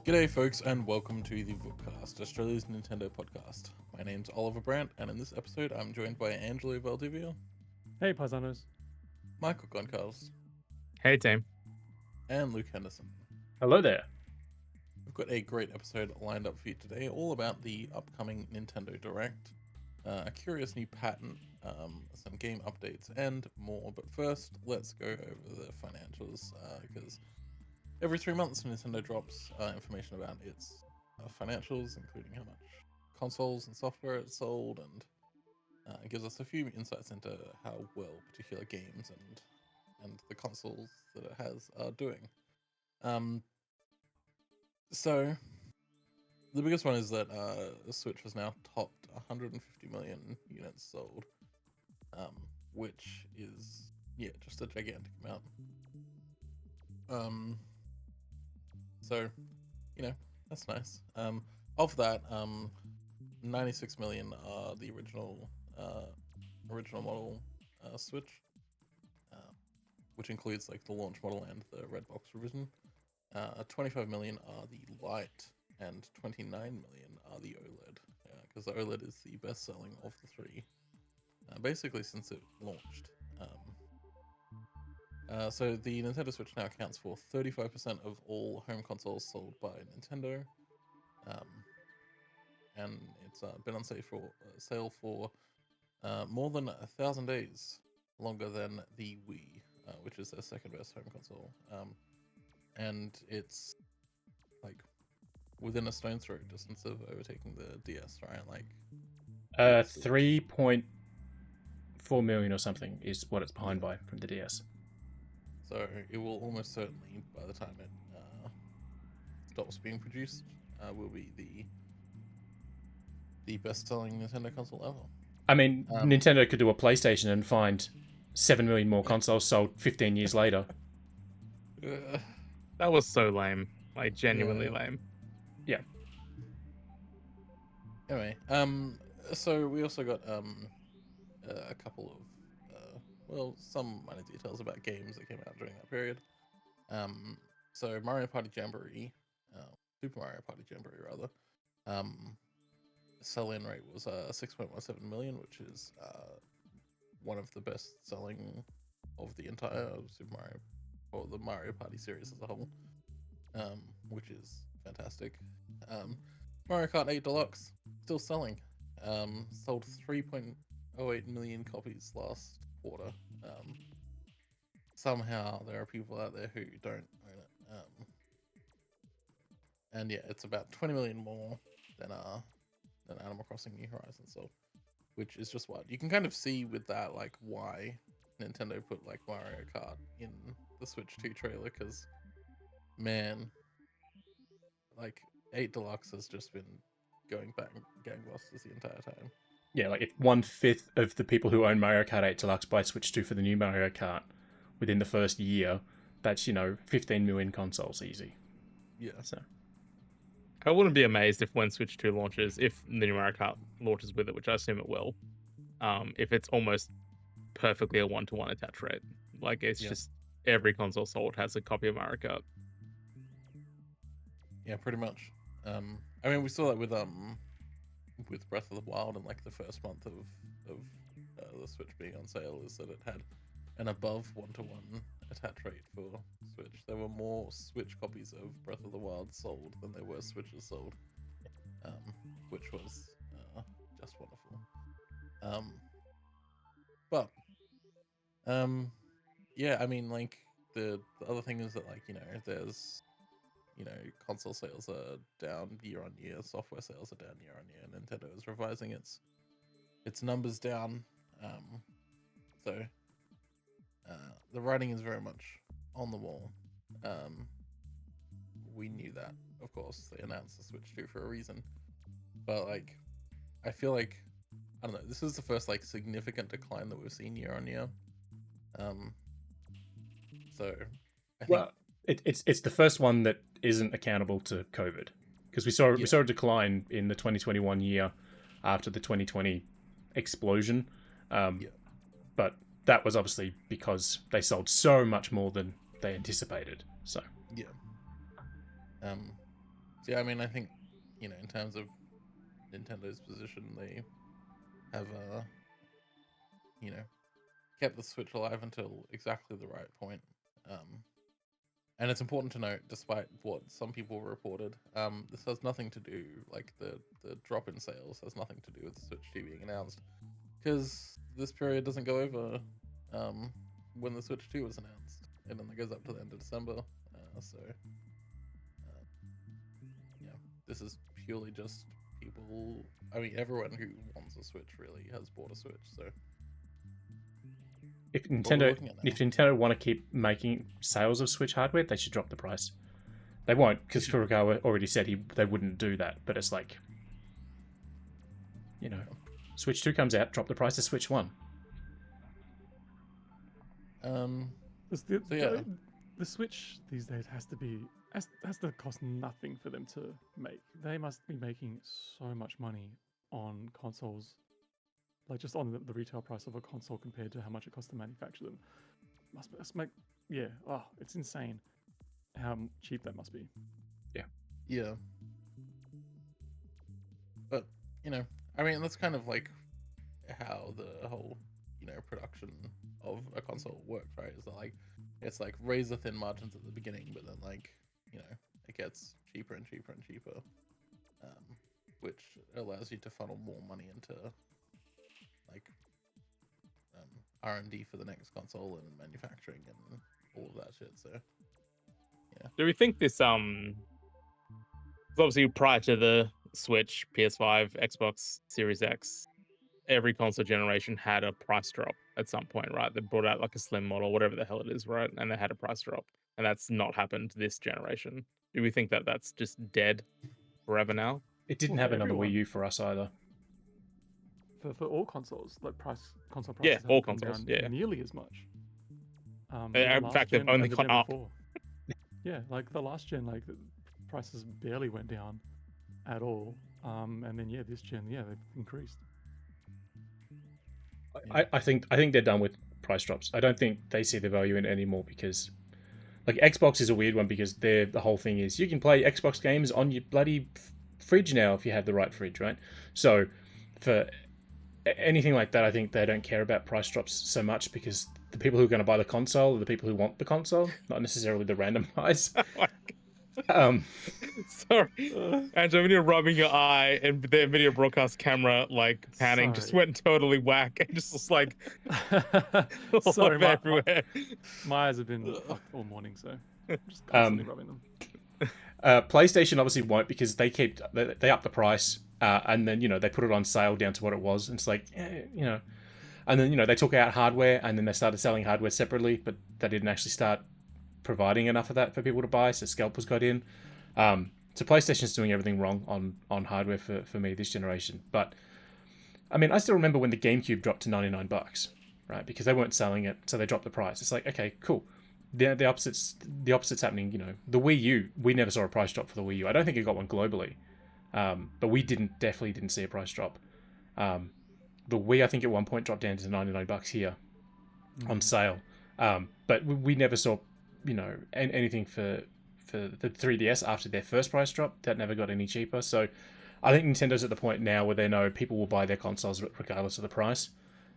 G'day folks and welcome to the Vookcast, Australia's Nintendo podcast. My name's Oliver Brandt and in this episode I'm joined by Angelo Valdivia, Hey, paisanos. Michael Goncalves, Hey, team. and Luke Henderson. Hello there. We've got a great episode lined up for you today, all about the upcoming Nintendo Direct, a curious new patent, some game updates and more. But first, let's go over the financials, because every 3 months Nintendo drops information about its financials, including how much consoles and software it's sold, and it gives us a few insights into how well particular games and the consoles that it has are doing. So the biggest one is that the Switch has now topped 150 million units sold, which is just a gigantic amount. So, that's nice. Of that, 96 million are the original model Switch, which includes like the launch model and the red box revision. 25 million are the Lite, and 29 million are the OLED, because the OLED is the best selling of the three, basically since it launched. So the Nintendo Switch now accounts for 35% of all home consoles sold by Nintendo, and it's been on sale for more than 1,000 days, longer than the Wii, which is their second best home console, and it's like within a stone's throw distance of overtaking the DS, right? Like 3.4 million or something is what it's behind by from the DS. So it will almost certainly, by the time it stops being produced, will be the best-selling Nintendo console ever. I mean, Nintendo could do a PlayStation and find 7 million more consoles sold 15 years later. That was so lame. Like, genuinely lame. Yeah. Anyway, so we also got a couple of some minor details about games that came out during that period. So Mario Party Jamboree, Super Mario Party Jamboree rather, sell-in rate was 6.17 million, which is one of the best selling of the entire Super Mario or the Mario Party series as a whole, which is fantastic. Mario Kart 8 Deluxe still selling, sold 3.08 million copies last quarter. Somehow there are people out there who don't own it, and it's about 20 million more than Animal Crossing New Horizons sold, which is just what you can kind of see with that, like why Nintendo put like Mario Kart in the Switch 2 trailer, because man, like 8 Deluxe has just been going back gangbusters the entire time. Yeah, like if 1/5 of the people who own Mario Kart 8 Deluxe buy Switch 2 for the new Mario Kart within the first year, that's 15 million consoles easy. Yeah. So I wouldn't be amazed if when Switch 2 launches, if the new Mario Kart launches with it, which I assume it will, if it's almost perfectly a 1-to-1 attach rate. Like, it's just every console sold has a copy of Mario Kart. Yeah, pretty much. I mean, we saw that with Breath of the Wild, and like the first month of the Switch being on sale, is that it had an above 1-to-1 attach rate for Switch. There were more Switch copies of Breath of the Wild sold than there were Switches sold, which was just wonderful. But yeah, I mean, like the other thing is that, like, there's console sales are down year on year, software sales are down year on year. Nintendo is revising its numbers down, so the writing is very much on the wall. We knew that, of course. They announced the Switch 2 for a reason, but like, I feel like, I don't know, this is the first like significant decline that we've seen year on year. So I think it's the first one that isn't accountable to COVID, because we saw a decline in the 2021 year after the 2020 explosion, but that was obviously because they sold so much more than they anticipated. So So yeah, I mean, I think, in terms of Nintendo's position, they have, you know, kept the Switch alive until exactly the right point. Um, and it's important to note, despite what some people reported, this has nothing to do, like the drop in sales has nothing to do with the Switch 2 being announced, because this period doesn't go over when the Switch 2 was announced, and then it goes up to the end of December. So, yeah, this is purely just people. I mean, everyone who wants a Switch really has bought a Switch. So, If what we're Nintendo looking at now. if Nintendo want to keep making sales of Switch hardware, they should drop the price. They won't, because Furukawa already said they wouldn't do that. But it's like, Switch 2 comes out, drop the price of Switch 1. Yeah. The Switch these days has to cost nothing for them to make. They must be making so much money on consoles, like just on the retail price of a console compared to how much it costs to manufacture them. Must make it's insane how cheap that must be. Yeah. But, I mean, that's kind of like how the whole, production of a console works, right? Is that like, it's like razor thin margins at the beginning, but then like, it gets cheaper and cheaper and cheaper, which allows you to funnel more money into like R&D for the next console and manufacturing and all of that shit. So, yeah. Do we think this obviously prior to the Switch, PS5, Xbox Series X, every console generation had a price drop at some point, right? They brought out like a slim model, whatever the hell it is, right? And they had a price drop, and that's not happened this generation. Do we think that that's just dead forever now? It didn't Well, have for another everyone. Wii U for us either. For all consoles, like console prices Yeah, haven't all come consoles, down yeah. nearly as much. In last fact, they've gen only and the gone gen up. before. Yeah, like the last gen, like the prices barely went down at all. And then this gen, they've increased. I think they're done with price drops. I don't think they see the value in it anymore, because like Xbox is a weird one, because the whole thing is you can play Xbox games on your bloody fridge now if you have the right fridge, right? So for anything like that, I think they don't care about price drops so much, because the people who are going to buy the console are the people who want the console, not necessarily the random buys. Sorry, Angelo, when you're rubbing your eye and the video broadcast camera like panning just Sorry. went totally whack and just was like Sorry, everywhere. my eyes have been fucked all morning, so I'm just constantly rubbing them. PlayStation obviously won't, because they up the price, and then they put it on sale down to what it was, and it's like and then they took out hardware, and then they started selling hardware separately, but they didn't actually start providing enough of that for people to buy, so scalpers got in. So PlayStation's doing everything wrong on hardware for me this generation. But I mean, I still remember when the GameCube dropped to $99, right? Because they weren't selling it, so they dropped the price. It's like, okay, cool. The opposite's happening. The Wii U, we never saw a price drop for the Wii U. I don't think it got one globally, but we definitely didn't see a price drop. The Wii, I think at one point dropped down to $99 here on sale, but we never saw anything for the 3DS after their first price drop. That never got any cheaper. So I think Nintendo's at the point now where they know people will buy their consoles regardless of the price,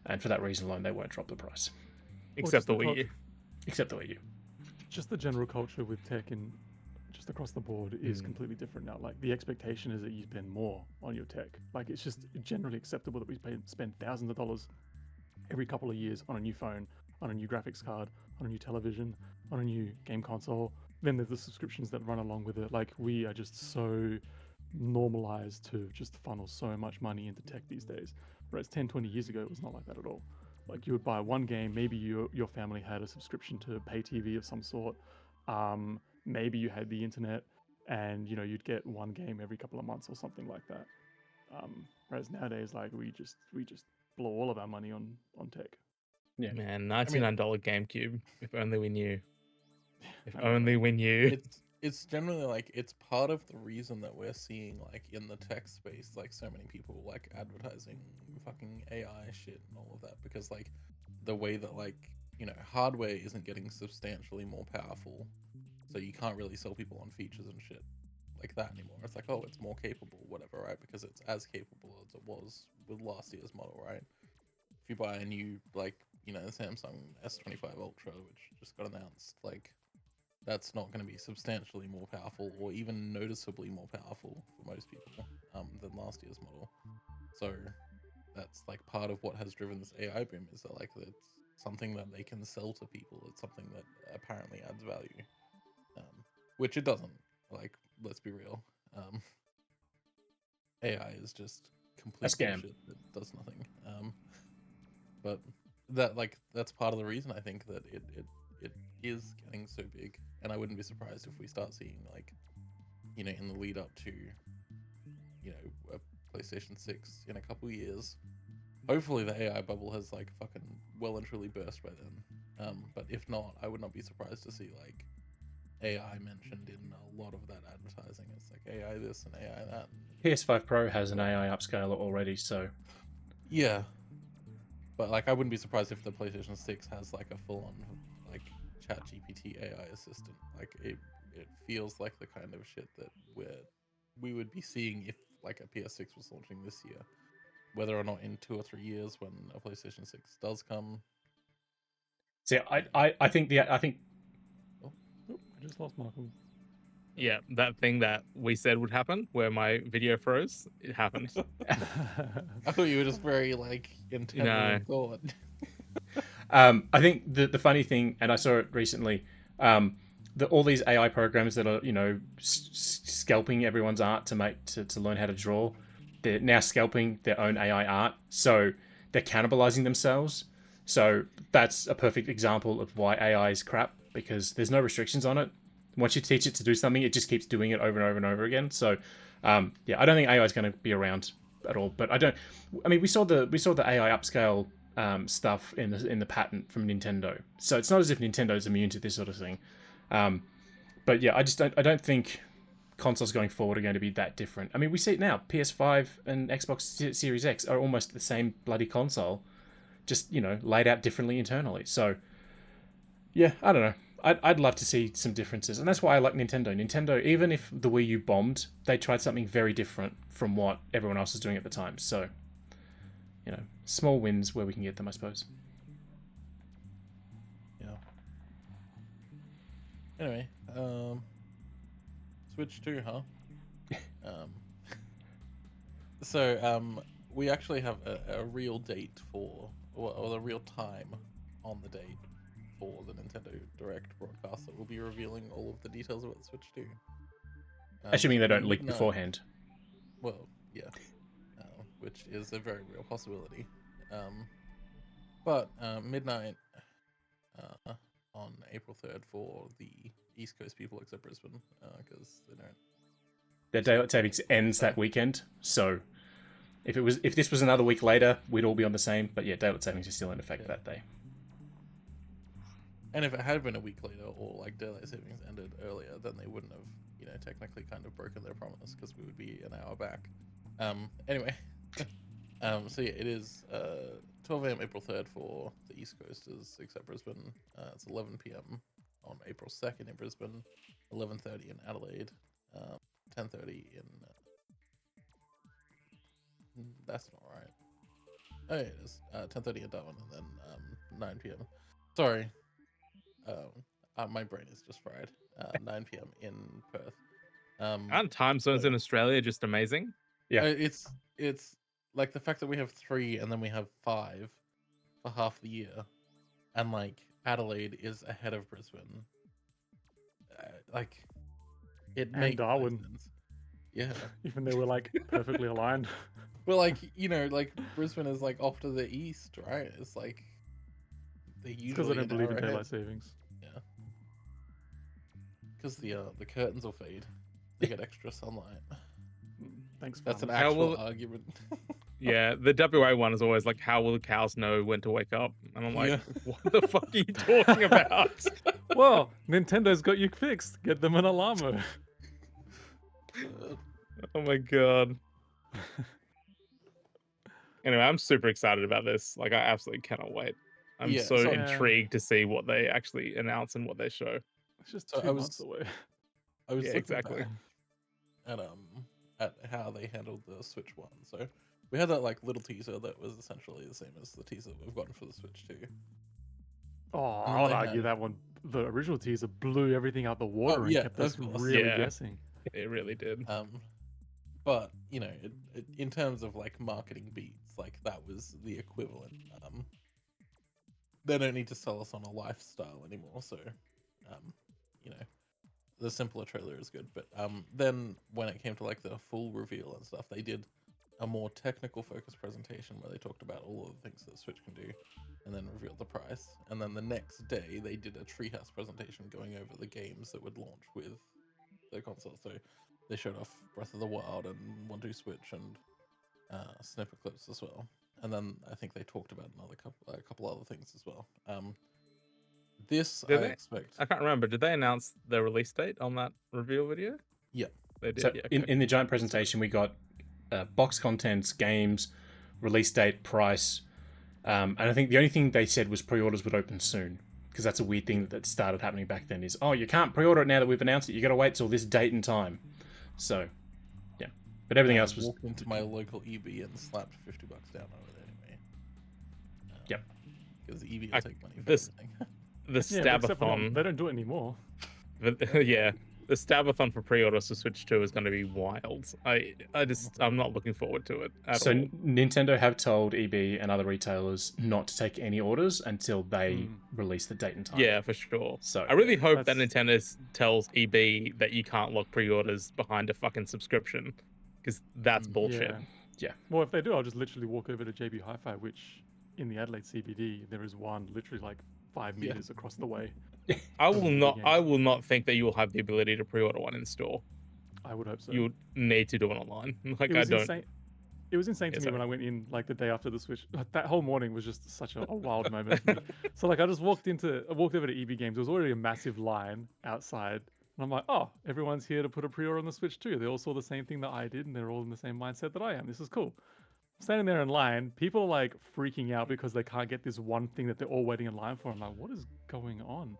and for that reason alone, they won't drop the price. Except the Wii U. Except the Wii U. Just the general culture with tech and just across the board is completely different now. Like the expectation is that you spend more on your tech. Like it's just generally acceptable that we spend thousands of dollars every couple of years on a new phone, on a new graphics card, on a new television, on a new game console. Then there's the subscriptions that run along with it. Like we are just so normalized to just funnel so much money into tech these days. Whereas 10, 20 years ago, it was not like that at all. Like you would buy one game, maybe your family had a subscription to pay TV of some sort. Maybe you had the internet, and you'd get one game every couple of months or something like that. Whereas nowadays, like we just blow all of our money on tech. Yeah, man, $99 GameCube. If only we knew. If only we knew. It's generally like it's part of the reason that we're seeing like in the tech space like so many people like advertising fucking AI shit and all of that, because like the way that like hardware isn't getting substantially more powerful, so you can't really sell people on features and shit. like that anymore. It's like, oh, it's more capable, whatever, right? Because it's as capable as it was with last year's model, right? If you buy a new, like, Samsung S25 Ultra, which just got announced, like, that's not going to be substantially more powerful or even noticeably more powerful for most people than last year's model. So that's like part of what has driven this AI boom, is that like it's something that they can sell to people. It's something that apparently adds value, which it doesn't. Like, let's be real. AI is just complete scam. bullshit that does nothing. But that's part of the reason I think that it is getting so big, and I wouldn't be surprised if we start seeing, like, in the lead up to, a PlayStation 6 in a couple years. Hopefully the AI bubble has like fucking well and truly burst by then. But if not, I would not be surprised to see like AI mentioned in a lot of that advertising. It's like AI this and AI that. PS5 Pro has an AI upscaler already, so Yeah, but like I wouldn't be surprised if the PlayStation 6 has like a full-on like ChatGPT AI assistant. Like it feels like the kind of shit that we would be seeing if like a PS6 was launching this year. Whether or not in 2 or 3 years when a PlayStation 6 does come. see, I think Oh, I just lost Michael. Yeah, that thing that we said would happen, where my video froze, it happened. I thought you were just very like intently in thought. I think the funny thing, and I saw it recently, all these AI programs that are scalping everyone's art to learn how to draw, they're now scalping their own AI art, so they're cannibalizing themselves. So that's a perfect example of why AI is crap, because there's no restrictions on it. Once you teach it to do something, it just keeps doing it over and over and over again. So yeah, I don't think AI is going to be around at all. But we saw the AI upscale stuff in the patent from Nintendo. So it's not as if Nintendo's immune to this sort of thing. But yeah, I don't think consoles going forward are going to be that different. I mean, we see it now. PS5 and Xbox Series X are almost the same bloody console, just laid out differently internally. So yeah, I don't know. I'd love to see some differences, and that's why I like Nintendo. Nintendo, even if the Wii U bombed, they tried something very different from what everyone else was doing at the time. So, small wins where we can get them, I suppose. Yeah. Anyway, Switch 2, huh? We actually have a real date or a real time on the date for the Nintendo Direct broadcast that will be revealing all of the details about the Switch 2. Assuming they don't leak beforehand. Well, yeah. Which is a very real possibility. But midnight on April 3rd for the East Coast people, except Brisbane, because they don't. Their daylight savings ends that weekend, so if this was another week later, we'd all be on the same. But yeah, daylight savings is still in effect that day. And if it had been a week later, or like daylight savings ended earlier, then they wouldn't have, technically kind of broken their promise, because we would be an hour back. Anyway, so yeah, it is 12 a.m. April 3rd for the East Coasters, except Brisbane. It's 11 p.m. on April 2nd in Brisbane, 11:30 in Adelaide, 10:30 in. That's not right. Oh, yeah, it is 10:30 in Darwin, and then 9 p.m. Sorry. My brain is just fried. 9 p.m. in Perth. Aren't time zones in Australia just amazing? Yeah. It's like the fact that we have 3 and then we have 5 for half the year, and like Adelaide is ahead of Brisbane. Like it And makes Darwin. sense. Yeah. Even though we're like perfectly aligned. Well, like like Brisbane is like off to the east, right? It's like they usually Because I don't believe in ahead. daylight savings. Yeah. Because the curtains will fade. They get extra sunlight. Thanks. That's an farmers. actual argument. Yeah, the WA one is always like, how will the cows know when to wake up? And I'm like, Yeah. what the fuck are you talking about? Well, Nintendo's got you fixed. Get them an alarmo. Oh my god. Anyway, I'm super excited about this. Like, I absolutely cannot wait. I'm Yeah, so so- intrigued to see what they actually announce and what they show. It's just So 2 months away. I was Yeah, looking exactly. back at how they handled the Switch one. So we had that like little teaser that was essentially the same as the teaser we've gotten for the Switch 2. Oh, And I would they argue had- that one, the original teaser blew everything out the water and yeah, kept us of course. really Yeah. guessing. It really did. But you know, in terms of like marketing beats, like that was the equivalent. They don't need to sell us on a lifestyle anymore, so you know, the simpler trailer is good. But then when it came to like the full reveal and stuff, they did a more technical focused presentation where they talked about all of the things that Switch can do, and then revealed the price. And then the next day they did a treehouse presentation going over the games that would launch with the console. So they showed off Breath of the Wild and 1-2 Switch and snippet clips as well. And then I think they talked about a couple other things as well. This Did I they? expect. I can't remember. Did they announce the release date on that reveal video? Yeah. They did. So yeah, in, okay. in the giant presentation, we got box contents, games, release date, price, and I think the only thing they said was pre-orders would open soon, because that's a weird thing that started happening back then. Is you can't pre-order it now that we've announced it. You got to wait till this date and time. So, yeah, but everything else was. Walked into my local EB and slapped $50 down on it anyway. Yep. Because EB will take money for this- everything. The Yeah, but except for Stabathon. they don't do it anymore. Yeah, the Stabathon for pre-orders to Switch 2 is going to be wild. I'm not looking forward to it at So all. Nintendo have told EB and other retailers not to take any orders until they Mm. release the date and time. Yeah, for sure. So I really hope that That's- Nintendo tells EB that you can't lock pre-orders behind a fucking subscription, because that's bullshit. Yeah. Well, if they do, I'll just literally walk over to JB Hi-Fi, which in the Adelaide CBD there is one literally like 5 Yeah. meters across the way. I will not. games. I will not think that you will have the ability to pre-order one in store. I would hope so. You would need to do it online. Like it I was don't. insane. It was insane to Yeah, me sorry. when I went in like the day after the Switch. That whole morning was just such a wild moment for me. So like I just walked over to EB Games. There was already a massive line outside. And I'm like, oh, everyone's here to put a pre-order on the Switch too. They all saw the same thing that I did, and they're all in the same mindset that I am. This is cool. Standing there in line, people are like freaking out because they can't get this one thing that they're all waiting in line for. I'm like, what is going on?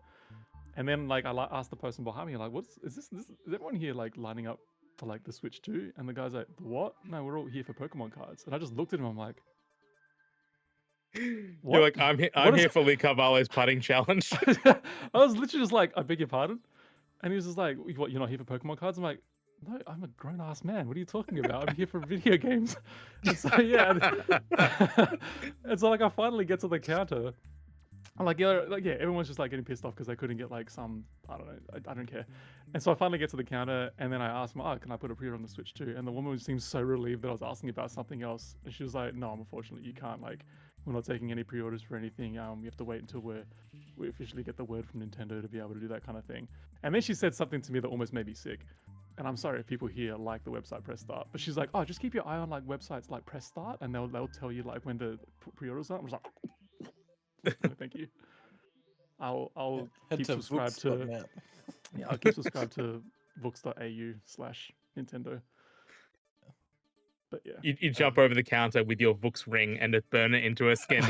And then like I asked the person behind me, like, is everyone here like lining up for like the Switch 2? And the guy's like, what? No, we're all here for Pokemon cards. And I just looked at him, I'm like, what? You're like, I'm here. What I'm is- here for Lee Carvalho's putting challenge. I was literally just like, I beg your pardon? And he was just like, what, you're not here for Pokemon cards? I'm like, no, I'm a grown ass man. What are you talking about? I'm here for video games. And so yeah, and so like I finally get to the counter. I'm like, yeah, everyone's just like getting pissed off because they couldn't get like some, I don't know, I don't care. And so I finally get to the counter, and then I asked them, can I put a pre-order on the Switch too? And the woman seemed so relieved that I was asking about something else, and she was like, no, unfortunately you can't. Like, we're not taking any pre-orders for anything. We have to wait until we officially get the word from Nintendo to be able to do that kind of thing. And then she said something to me that almost made me sick. And I'm sorry if people here like the website Press Start, but she's like, oh, just keep your eye on like websites like Press Start, and they'll tell you like when to put pre-orders on. I was like, no, thank you. I'll Head keep to subscribed to Vookcast.net. I'll keep subscribed to books.au/Nintendo. But yeah. You jump over the counter with your Vook's ring and just burn it into her skin.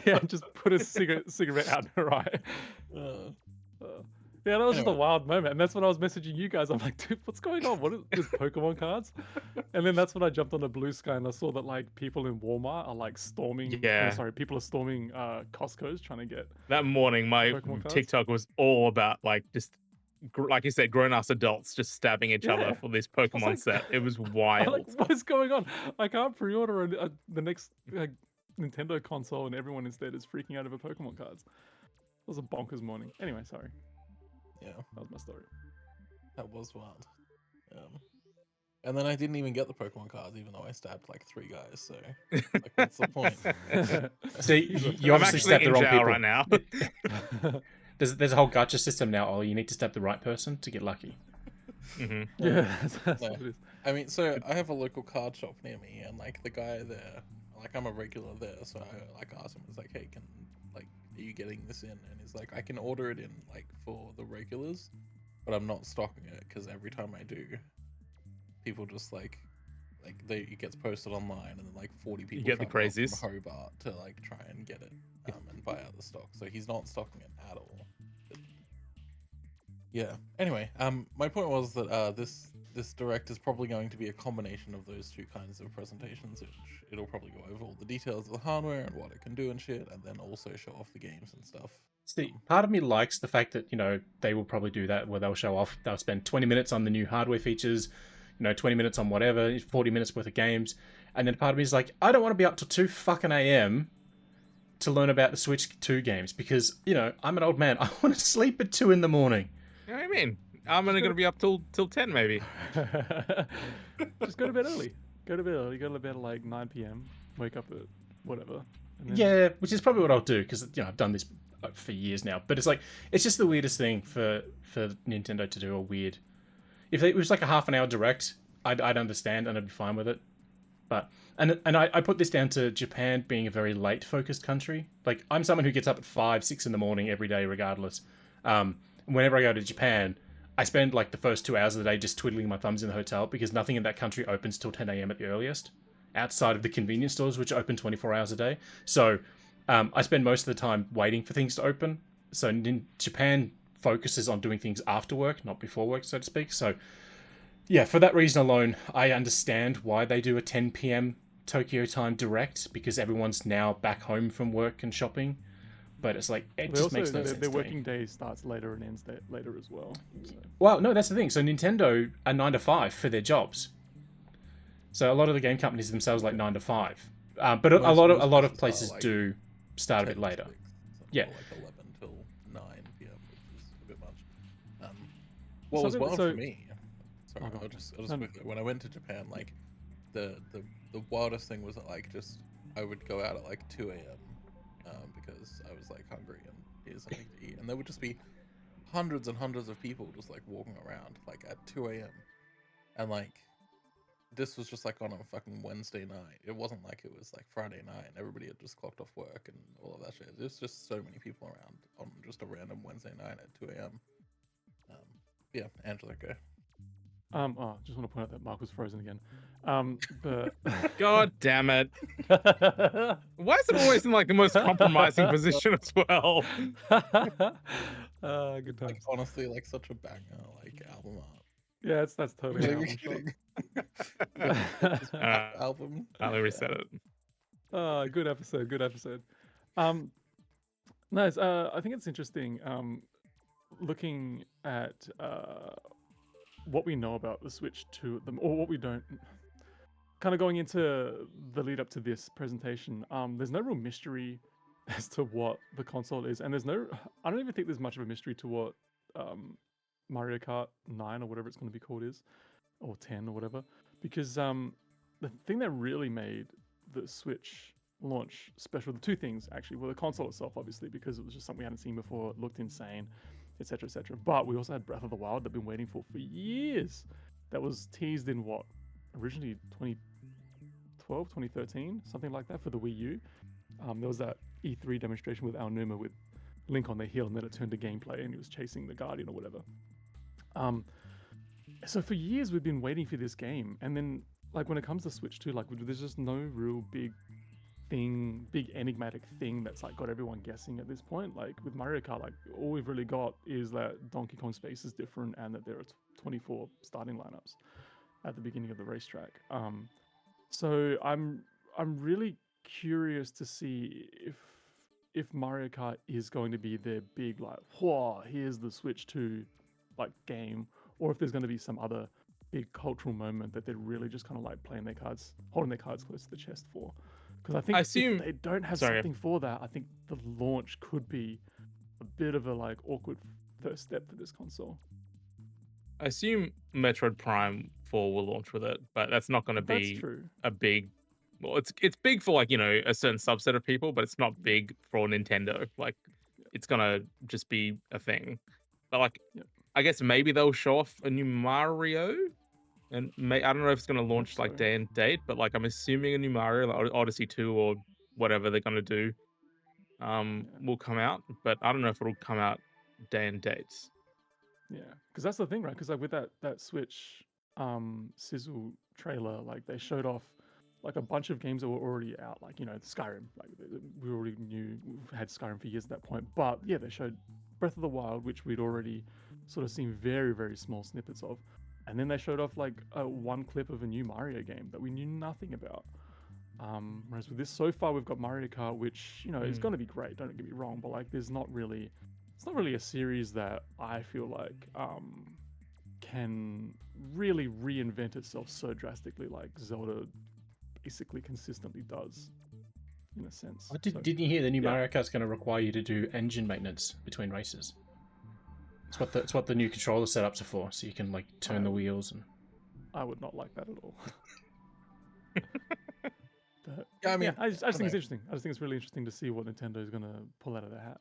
Yeah, just put a cigarette out in her eye. Yeah, that was just a Anyway. wild moment, and that's when I was messaging you guys. I'm like, dude, what's going on? What is this Pokemon cards? And then that's when I jumped on the Blue Sky and I saw that like people in Walmart are like storming. Yeah. Sorry, people are storming Costco's trying to get. That morning, my Pokemon cards? TikTok was all about like just like you said, grown-ass adults just stabbing each Yeah. other for this Pokemon like- set. It was I'm wild. like, what is going on? I can't pre-order the next Nintendo console, and everyone instead is freaking out over Pokemon cards. It was a bonkers morning. Anyway, sorry. Yeah, That was my story. that was wild. And then I didn't even get the Pokemon cards, even though I stabbed like 3 guys. So, like, what's the point? So you I'm obviously actually stabbed the in wrong jail people. right now. There's a whole gacha system now. Ollie, you need to stab the right person to get lucky. hmm Yeah, that's No. what it is. I mean, so I have a local card shop near me, and like the guy there, like I'm a regular there, so I like asked him, I was like, hey, are you getting this in? And he's like, I can order it in like for the regulars, but I'm not stocking it because every time I do, people just like it gets posted online, and then like 40 people get the travel up crazies. from Hobart to like try and get it and buy out the stock. So he's not stocking it at all. But, yeah. Anyway, my point was that this direct is probably going to be a combination of those two kinds of presentations. It'll probably go over all the details of the hardware and what it can do and shit, and then also show off the games and stuff. See, part of me likes the fact that, they will probably do that where they'll spend 20 minutes on the new hardware features, 20 minutes on whatever, 40 minutes worth of games. And then part of me is like, I don't want to be up till 2 fucking a.m. to learn about the Switch 2 games because, I'm an old man. I want to sleep at 2 in the morning. You know what I mean? I'm only going to be up till 10 maybe. Just go to bed early. Go to bed at like 9 p.m. Wake up at whatever. And then... Yeah, which is probably what I'll do because, I've done this for years now. But it's like, it's just the weirdest thing for Nintendo to do, or weird. If it was like a half an hour direct, I'd understand and I'd be fine with it. But and I put this down to Japan being a very late focused country. Like, I'm someone who gets up at 5, 6 in the morning every day, regardless. Whenever I go to Japan, I spend like the first 2 hours of the day just twiddling my thumbs in the hotel because nothing in that country opens till 10 a.m. at the earliest, outside of the convenience stores, which open 24 hours a day. So I spend most of the time waiting for things to open. So Japan focuses on doing things after work, not before work, so to speak. So yeah, for that reason alone, I understand why they do a 10 p.m. Tokyo time direct, because everyone's now back home from work and shopping. But it's like, it just makes no sense. Their working day starts later and ends later as well. So. Well, no, that's the thing. So Nintendo are 9 to 5 for their jobs. So a lot of the game companies themselves like 9 to 5. But a lot of places do start a bit later. Yeah. Like 11 till 9 p.m., which is a bit much. What was wild for me? Sorry, I'll just quickly, when I went to Japan, like the wildest thing was that like I would go out at like 2 a.m. Because I was like hungry and here's something to eat, and there would just be hundreds and hundreds of people just like walking around like at 2 a.m. and like this was just like on a fucking Wednesday night. It wasn't like it was like Friday night and everybody had just clocked off work and all of that shit. There's just so many people around on just a random Wednesday night at 2 a.m. Yeah, Angelo, go. Just want to point out that Mark was frozen again. But God damn it! Why is it always in like the most compromising position as well? Good times. Like, honestly, like such a banger, like album art. Yeah, that's totally an kidding. Album. I'll reset it. Good episode. Nice. I think it's interesting. Looking at what we know about the Switch 2, or what we don't. Kind of going into the lead up to this presentation, there's no real mystery as to what the console is, and I don't even think there's much of a mystery to what Mario Kart 9 or whatever it's going to be called is, or 10 or whatever, because the thing that really made the Switch launch special, the two things actually, were the console itself, obviously, because it was just something we hadn't seen before, it looked insane, etc., etc. But we also had Breath of the Wild that we've been waiting for years. That was teased in what? Originally 2012, 2013, something like that, for the Wii U. There was that E3 demonstration with Aonuma with Link on the hill, and then it turned to gameplay and he was chasing the Guardian or whatever. So for years we've been waiting for this game, and then like when it comes to Switch 2, like there's just no real big enigmatic thing that's like got everyone guessing at this point. Like with Mario Kart, like all we've really got is that Donkey Kong space is different and that there are 24 starting lineups at the beginning of the racetrack. So I'm really curious to see if Mario Kart is going to be their big like, whoa, here's the Switch 2 like game, or if there's going to be some other big cultural moment that they're really just kind of like holding their cards close to the chest for. Because I think if they don't have something for that, I think the launch could be a bit of a like awkward first step for this console. I assume Metroid Prime 4 will launch with it, but that's not going to be a big. Well, it's big for like, a certain subset of people, but it's not big for Nintendo. Like, it's gonna just be a thing. But like, I guess maybe they'll show off a new Mario, and I don't know if it's gonna launch like day and date, but like I'm assuming a new Mario, like Odyssey 2 or whatever they're gonna do, will come out. But I don't know if it'll come out day and dates. Yeah, because that's the thing, right? Because like with that Switch sizzle trailer, like they showed off like a bunch of games that were already out, like Skyrim. Like we already knew we've had Skyrim for years at that point. But yeah, they showed Breath of the Wild, which we'd already sort of seen very, very small snippets of. and then they showed off like one clip of a new Mario game that we knew nothing about. Whereas with this, so far we've got Mario Kart, which is going to be great. Don't get me wrong, but like, it's not really a series that I feel like can really reinvent itself so drastically like Zelda basically consistently does, in a sense. Didn't you hear the new yeah. Mario Kart's going to require you to do engine maintenance between races? It's what the new controller setups are for, so you can like turn the wheels and. I would not like that at all. But, Yeah, I mean, I just think it's interesting. I just think it's really interesting to see what Nintendo is going to pull out of their hat.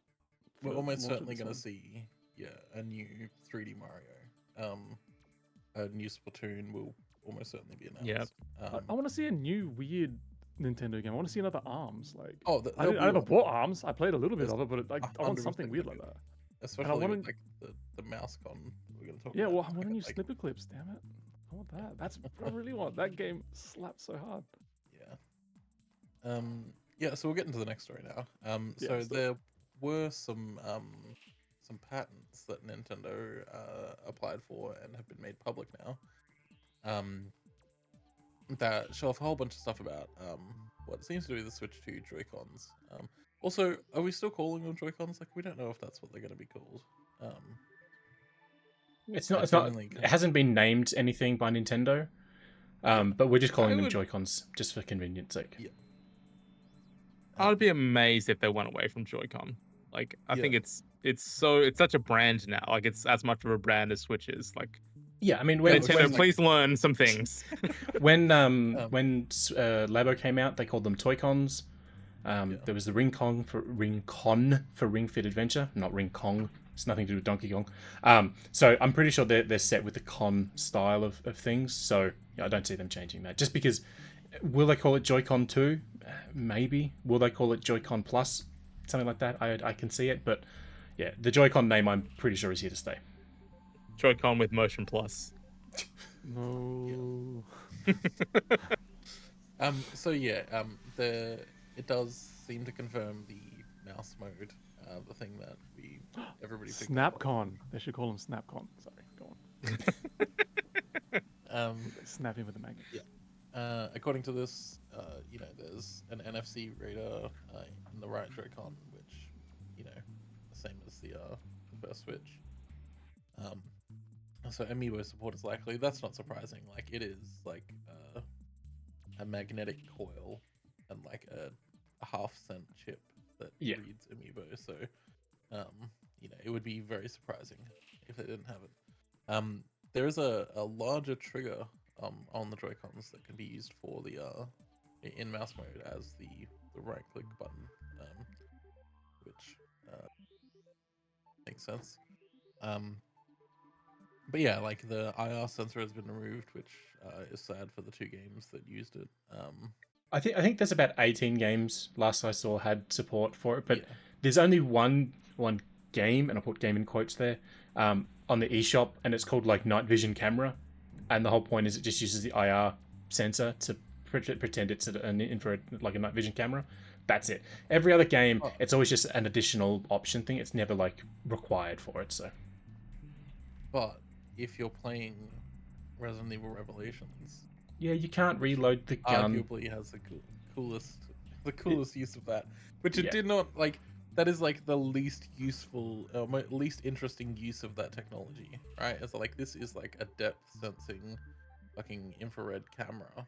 we're for almost launch of certainly this going to one. see a new 3D Mario. A new Splatoon will almost certainly be announced. I want to see a new weird Nintendo game. I want to see another Arms. Like, Oh, I never bought Arms. I played a little bit of it, but I want 100% something weird gonna like be that. especially want with like the mouse con we're going to talk Yeah, about. well, I in a want a new second, like, snipper clips. Damn it, I want that. That's what I really want. That game slaps so hard. Yeah. Yeah, so we'll get into the next story now. Yeah, So let's do it. there were some patents that Nintendo applied for and have been made public now. That show off a whole bunch of stuff about what seems to be the Switch 2 Joy-Cons. Also, are we still calling them Joy-Cons? Like, we don't know if that's what they're going to be called. It's not. It hasn't been named anything by Nintendo. But we're just calling them Joy-Cons just for convenience sake. Yeah. I'd be amazed if they went away from Joy-Con. Like, I think it's such a brand now. Like, it's as much of a brand as Switch is. Like, yeah, I mean, Nintendo, please learn some things. when Labo came out, they called them Toy-Cons. There was the Ring Con for Ring Fit Adventure, not Ring Kong. It's nothing to do with Donkey Kong. So I'm pretty sure they're set with the con style of things. So I don't see them changing that. Just because, will they call it Joy-Con 2? Maybe. Will they call it Joy-Con Plus? Something like that. I can see it. But yeah, the Joy-Con name I'm pretty sure is here to stay. Joy-Con with Motion Plus. No. So yeah, it does seem to confirm the mouse mode, the thing that everybody picked up Snapcon. They should call them Snapcon. Sorry, go on. Snap him with a magnet. Yeah. According to this, there's an NFC reader in the right Joy-Con, which, the same as the first Switch. So Amiibo support is likely. That's not surprising. Like, it is like a magnetic coil and like a half-cent chip that reads Amiibo. So, it would be very surprising if they didn't have it. There is a larger trigger on the Joy-Cons that can be used for the in mouse mode as the right-click button, which makes sense. But yeah, like the IR sensor has been removed, which is sad for the 2 games that used it. I think there's about 18 games last I saw had support for it, but there's only one game, and I put game in quotes there, on the eShop, and it's called like Night Vision Camera, and the whole point is it just uses the IR sensor to pretend it's an infrared, like a night vision camera. That's it. Every other game, it's always just an additional option thing. It's never like required for it. So, but if you're playing Resident Evil Revelations, yeah, you can't reload the gun. Arguably has the coolest use of that, which it did not like. That is like the least useful, least interesting use of that technology, right? It's like, this is like a depth sensing, fucking infrared camera,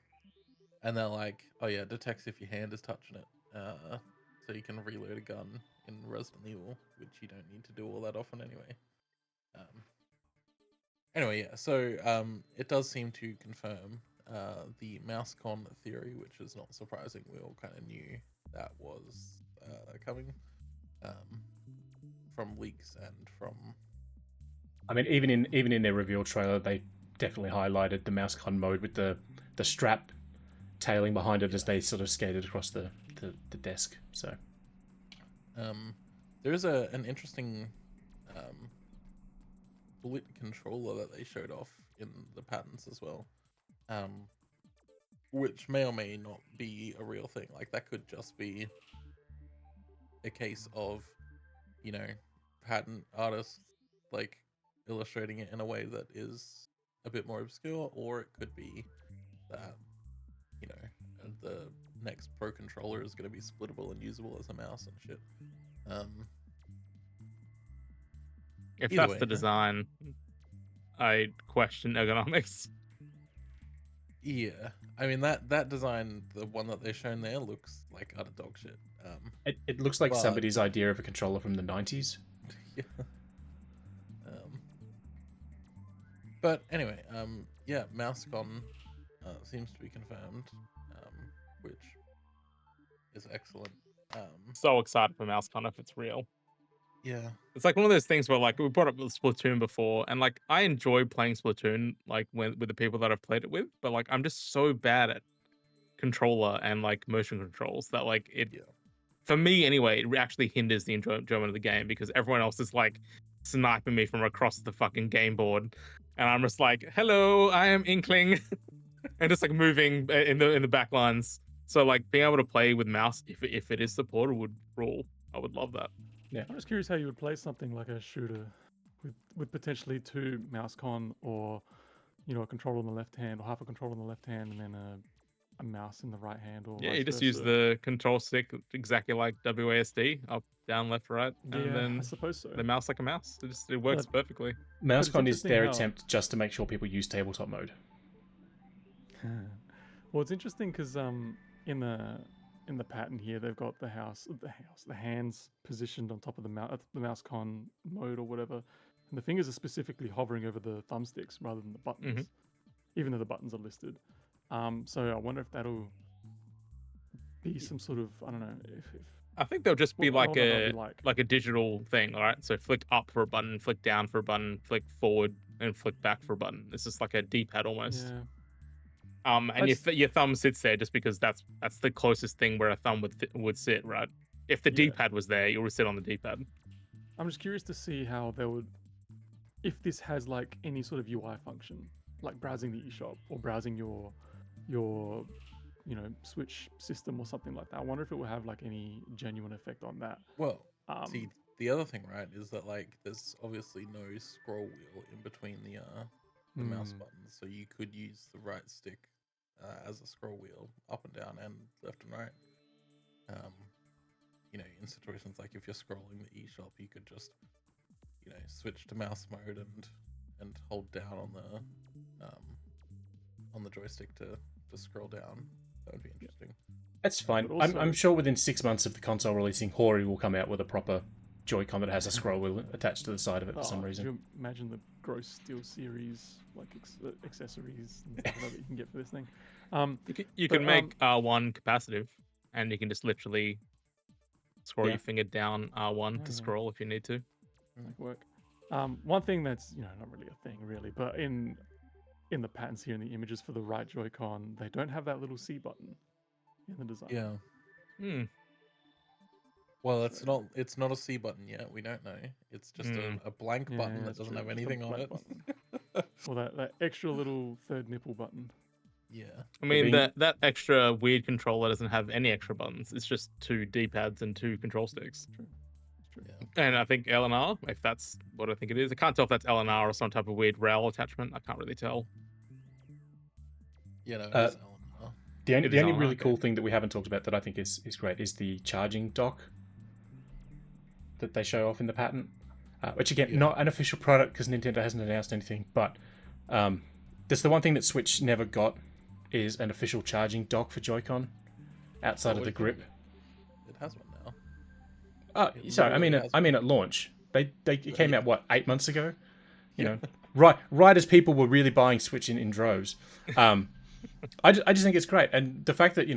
and they're like, oh yeah, detects if your hand is touching it, so you can reload a gun in Resident Evil, which you don't need to do all that often anyway. Anyway, yeah, so it does seem to confirm the mouse con theory, which is not surprising. We all kind of knew that was coming. From leaks and from, I mean, even in their reveal trailer, they definitely highlighted the mouse con mode with the strap tailing behind it as they sort of skated across the desk. So there is an interesting split controller that they showed off in the patents as well, which may or may not be a real thing. Like, that could just be a case of, patent artists like illustrating it in a way that is a bit more obscure, or it could be that, you know, the next Pro controller is going to be splittable and usable as a mouse and shit. If Either that's way, the design, I question ergonomics. yeah. I mean, that design, the one that they've shown there, looks like utter dog shit. It looks like but- somebody's idea of a controller from the 90s. Yeah. But anyway, yeah, MouseCon seems to be confirmed, which is excellent. So excited for MouseCon if it's real. Yeah. It's like one of those things where, like, we brought up Splatoon before, and like I enjoy playing Splatoon like with the people that I've played it with, but like I'm just so bad at controller and like motion controls that like it Yeah. for me anyway, it actually hinders the enjoyment of the game because everyone else is like sniping me from across the fucking game board, and I'm just like, "Hello, I am Inkling," and just like moving in the back lines. So like being able to play with mouse if it is supported would rule. I would love that. I'm just curious how you would play something like a shooter with potentially 2 mouse con, or a controller on the left hand, or half a controller on the left hand and then a mouse in the right hand, or Yeah, vice you just versa. use the control stick exactly like WASD, up, down, left, right, and I then suppose so. the mouse like a mouse. It works But- perfectly. MouseCon is interesting their how- attempt just to make sure people use tabletop mode. Well, it's interesting because in the pattern here they've got the hands positioned on top of the mouse con mode or whatever, and the fingers are specifically hovering over the thumbsticks rather than the buttons, even though the buttons are listed. So I wonder if that'll be some sort of, I don't know, if I think they'll just be Well, I like wonder what a that'll be like. a digital thing, all right? So flick up for a button, flick down for a button, flick forward, and flick back for a button. It's just like a D-pad almost. yeah. And your thumb sits there just because that's the closest thing where a thumb would sit, right? If the Yeah. D-pad was there, you would sit on the D-pad. I'm just curious to see how they would, if this has like any sort of UI function, like browsing the eShop or browsing your Switch system or something like that. I wonder if it will have like any genuine effect on that. Well, Um, see, the other thing, right, is that like there's obviously no scroll wheel in between the mouse buttons, so you could use the right stick as a scroll wheel up and down and left and right. In situations like if you're scrolling the eShop, you could just switch to mouse mode and hold down on the joystick to scroll down. That would be interesting. That's fine. But also- I'm sure within 6 months of the console releasing, Hori will come out with a proper Joy-Con that has a scroll wheel attached to the side of it for some Could reason. you imagine the gross Steel Series like accessories and stuff like that you can get for this thing? You But, can make R1 capacitive, and you can just literally scroll Yeah. your finger down R1 to Yeah. scroll if you need to. like work. One thing that's not really a thing really, but in the patterns here in the images for the right Joy-Con, they don't have that little C button in the design. Yeah. Hmm. Well, it's not a C button yet. We don't know. It's just a blank Yeah, button that that's doesn't true. have Just a anything on it. blank button. Or that extra little third nipple button. Yeah. I mean, being- that extra weird controller doesn't have any extra buttons. It's just 2 D-pads and 2 control sticks. It's true. Yeah. And I think LNR, if that's what I think it is. I can't tell if that's LNR or some type of weird rail attachment. I can't really tell. Yeah, no, it Uh, is LNR. The only, It the is only on, really okay. cool thing that we haven't talked about that I think is great is the charging dock that they show off in the patent. Which again, Yeah. not an official product because Nintendo hasn't announced anything, but that's the one thing that Switch never got is an official charging dock for Joy-Con outside Oh, of the it grip. It has one now. Oh, It sorry, I mean, literally has at launch. It came Yeah. out what 8 months ago. You Yeah. know, right as people were really buying Switch in droves. I just think it's great, and the fact that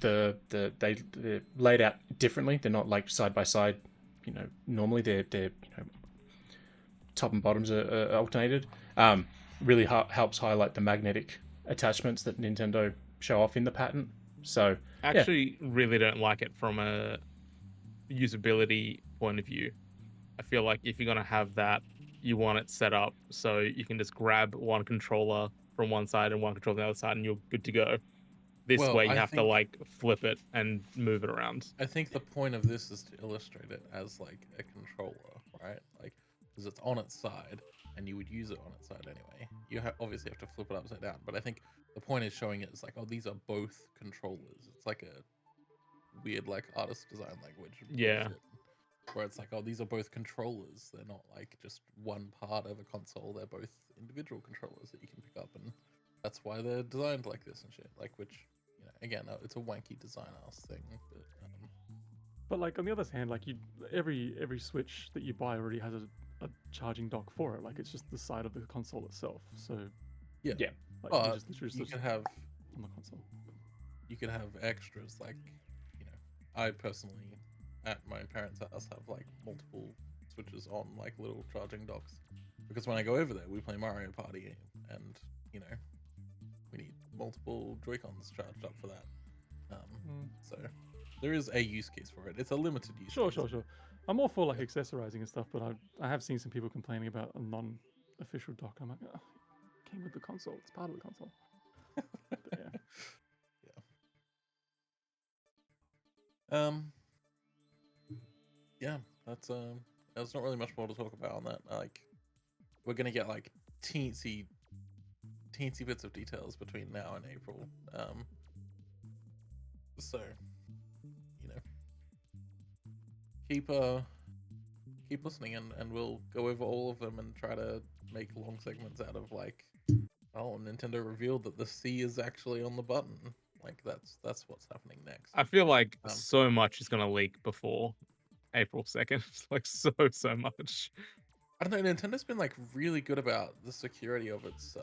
they're laid out differently. They're not like side by side. Normally they're top and bottoms are alternated. Really helps highlight the magnetic attachments that Nintendo show off in the patent. So I actually really don't like it from a usability point of view. I feel like if you're going to have that, you want it set up so you can just grab one controller from one side and one controller from the other side and you're good to go. This Well, way you I have to think- like flip it and move it around. I think the point of this is to illustrate it as like a controller, right? Like, because it's on its side, and you would use it on its side anyway. You obviously have to flip it upside down, but I think the point is showing it as like, oh, these are both controllers. It's like a weird like artist design language. Yeah. Bullshit, where it's like, oh, these are both controllers. They're not like just one part of a console. They're both individual controllers that you can pick up, and that's why they're designed like this and shit. Like, which, you know, again, it's a wanky design ass thing. But like on the other hand, like every Switch that you buy already has a charging dock for it. Like it's just the side of the console itself. So yeah, like, but just literally you just can have on the console. you can have extras like, you know, I personally at my parents' house have like multiple switches on like little charging docks, because when I go over there we play Mario Party, and you know, we need multiple Joy-Cons charged up for that. So there is a use case for it. It's a limited use Sure. case. I'm all for like accessorizing and stuff, but I have seen some people complaining about a non-official dock. I'm like, oh, it came with the console. It's part of the console. But yeah. Yeah, that's there's not really much more to talk about on that. Like, we're gonna get like teensy bits of details between now and April. So, you know, keep listening, and we'll go over all of them and try to make long segments out of like, oh, Nintendo revealed that the C is actually on the button. Like that's what's happening next. I feel like so much is gonna leak before April 2nd. Like so much. I don't know. Nintendo's been like really good about the security of its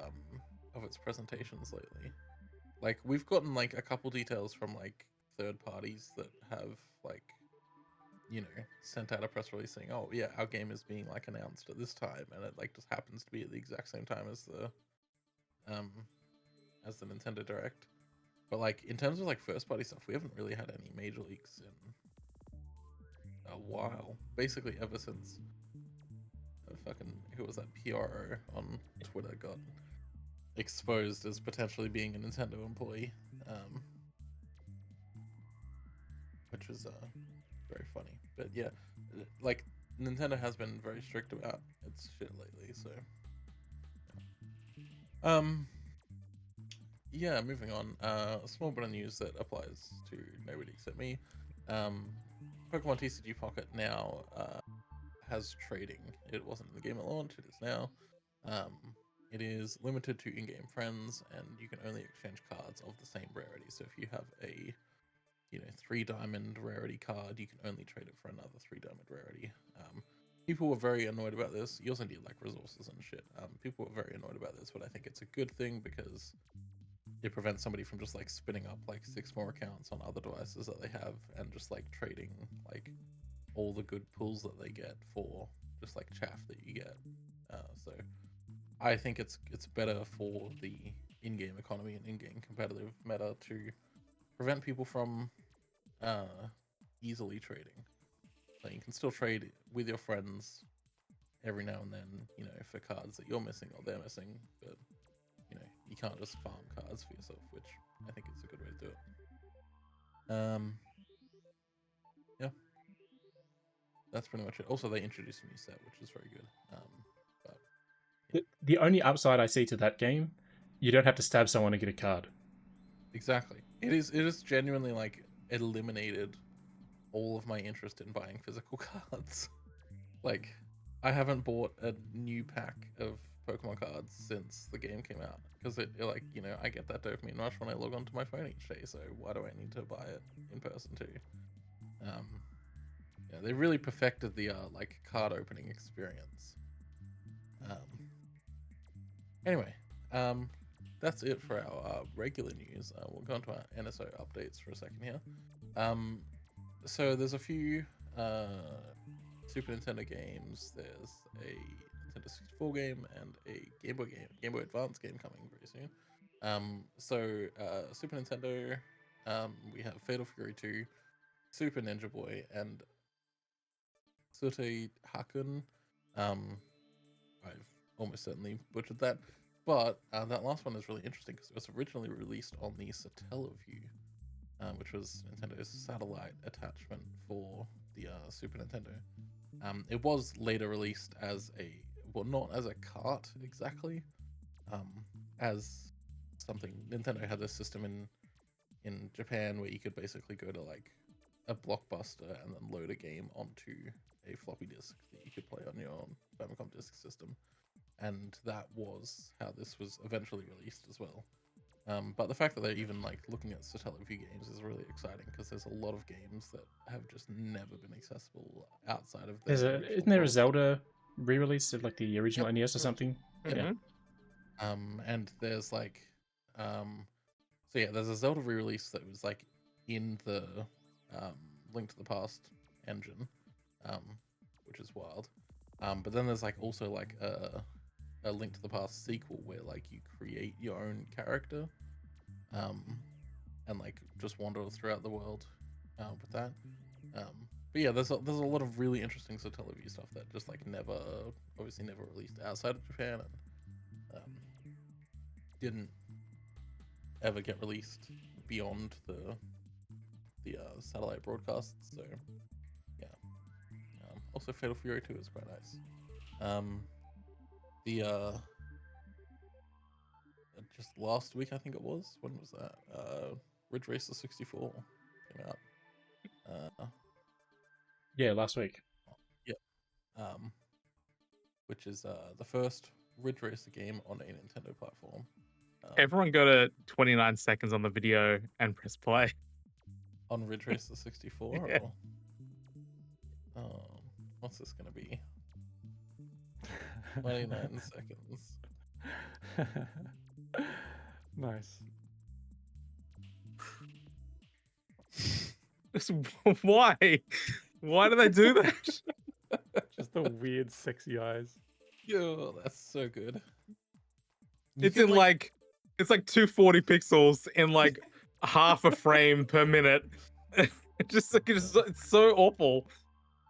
presentations lately. Like, we've gotten like a couple details from like third parties that have like, you know, sent out a press release saying, oh yeah, our game is being like announced at this time, and it like just happens to be at the exact same time as the Nintendo Direct. But like, in terms of like first party stuff, we haven't really had any major leaks in a while. Basically ever since who was that PRO on Twitter got exposed as potentially being a Nintendo employee, which was very funny. But yeah, like, Nintendo has been very strict about its shit lately. So yeah, moving on. A small bit of news that applies to nobody except me. Pokemon TCG Pocket now has trading. It wasn't in the game at launch, it is now. It is limited to in-game friends, and you can only exchange cards of the same rarity. So if you have a, you know, 3 diamond rarity card, you can only trade it for another 3 diamond rarity. People were very annoyed about this. You also need like resources and shit. People were very annoyed about this, but I think it's a good thing because it prevents somebody from just like spinning up like 6 more accounts on other devices that they have and just like trading like all the good pulls that they get for just like chaff that you get. So I think it's better for the in-game economy and in-game competitive meta to prevent people from easily trading. So you can still trade with your friends every now and then, you know, for cards that you're missing or they're missing, but you know, you can't just farm cards for yourself, which I think is a good way to do it. Yeah, that's pretty much it. Also, they introduced a new set, which is very good. But yeah. The only upside I see to that game, you don't have to stab someone to get a card. Exactly. It is genuinely like eliminated all of my interest in buying physical cards. Like, I haven't bought a new pack of Pokemon cards since the game came out, because it like, you know, I get that dopamine rush when I log onto my phone each day, so why do I need to buy it in person too? Yeah, they really perfected the like card opening experience. Anyway, that's it for our regular news. We'll go on to our NSO updates for a second here. So there's a few Super Nintendo games. There's a Nintendo 64 game and a Game Boy Advance game coming very soon. So Super Nintendo, we have Fatal Fury 2, Super Ninja Boy, and Sute Hakun. I've almost certainly butchered that, but that last one is really interesting because it was originally released on the Satellaview, which was Nintendo's satellite attachment for the Super Nintendo. It was later released as not as a cart exactly, as something. Nintendo had this system in Japan where you could basically go to like a Blockbuster and then load a game onto a floppy disk that you could play on your Famicom disk system, and that was how this was eventually released as well. But the fact that they're even like looking at Satellaview games is really exciting because there's a lot of games that have just never been accessible outside of their Isn't there a port. Zelda re-release of like the original Yep. NES or something? Yep. Yeah. And there's like, so yeah, there's a Zelda re-release that was like in the Link to the Past engine, which is wild. But then there's like also like a Link to the Past sequel where like you create your own character, and like just wander throughout the world with that. But yeah, there's a lot of really interesting Satellaview stuff that just like obviously never released outside of Japan, and didn't ever get released beyond the satellite broadcasts. So yeah. Also, Fatal Fury 2 is quite nice. The just last week I think it was. When was that? Ridge Racer 64 came out. Yeah, last week. Yeah. Which is the first Ridge Racer game on a Nintendo platform. Everyone go to 29 seconds on the video and press play. On Ridge Racer 64? Yeah. Or, what's this gonna be? 29 seconds. Nice. Why? Why do they do that? Just the weird, sexy eyes. Yo, that's so good. It's in like it's like 240 pixels in like half a frame per minute. It's so awful.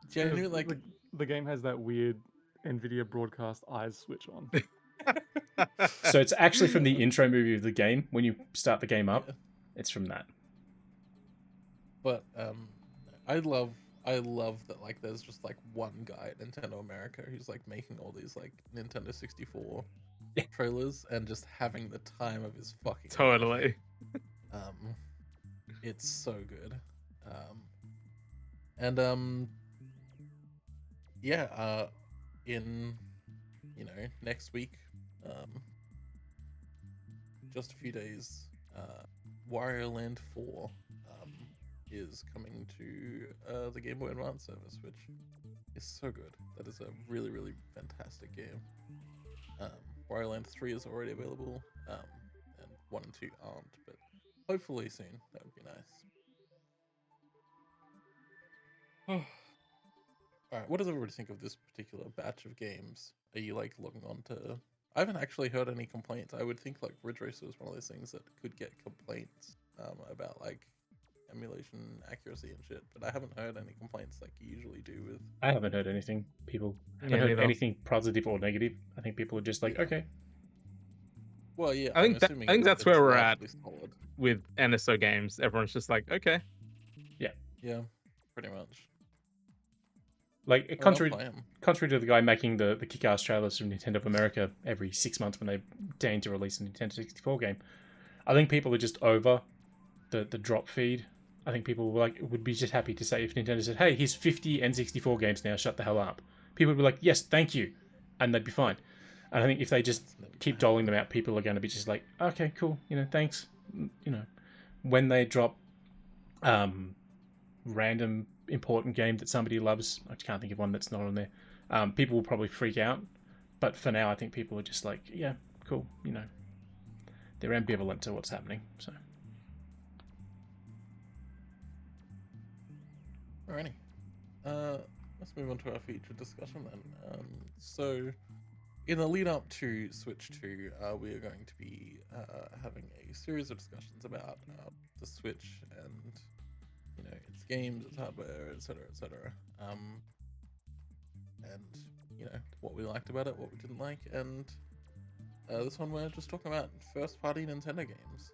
Genuinely, like The game has that weird NVIDIA broadcast eyes switch on. So it's actually from the intro movie of the game. When you start the game up, Yeah. it's from that. But I love that like there's just like one guy at Nintendo America who's like making all these like Nintendo 64 trailers and just having the time of his fucking Totally. life. It's so good. And yeah, in next week, just a few days, Wario Land 4 is coming to the Game Boy Advance service, which is so good. That is a really, really fantastic game. Wario Land 3 is already available, and 1 and 2 aren't, but hopefully soon. That would be nice. Alright, what does everybody think of this particular batch of games? Are you like logging on to... I haven't actually heard any complaints. I would think like Ridge Racer is one of those things that could get complaints about like emulation accuracy and shit, but I haven't heard any complaints like you usually do with... I haven't heard anything. People Yeah, haven't heard neither. anything positive or negative. I think people are just like, Yeah. okay. Well, yeah, I think I'm that- assuming I think that's it's where we're at. largely solid. With NSO games, everyone's just like, okay. Yeah, pretty much. Like, I mean, I'll contrary play 'em. to the guy making the kick-ass trailers from Nintendo of America every 6 months when they deign to release a Nintendo 64 game, I think people are just over the drop feed. I think people would be just happy to say if Nintendo said, hey, here's 50 N64 games now, shut the hell up. People would be like, yes, thank you. And they'd be fine. And I think if they just keep doling them out, people are going to be just like, okay, cool, thanks. When they drop random important game that somebody loves, I can't think of one that's not on there, people will probably freak out. But for now, I think people are just like, yeah, cool, they're ambivalent to what's happening. So Alrighty. Let's move on to our feature discussion then. So, in the lead up to Switch 2, we are going to be having a series of discussions about the Switch and its games, its hardware, etc., etc. And what we liked about it, what we didn't like, and this one we're just talking about first-party Nintendo games.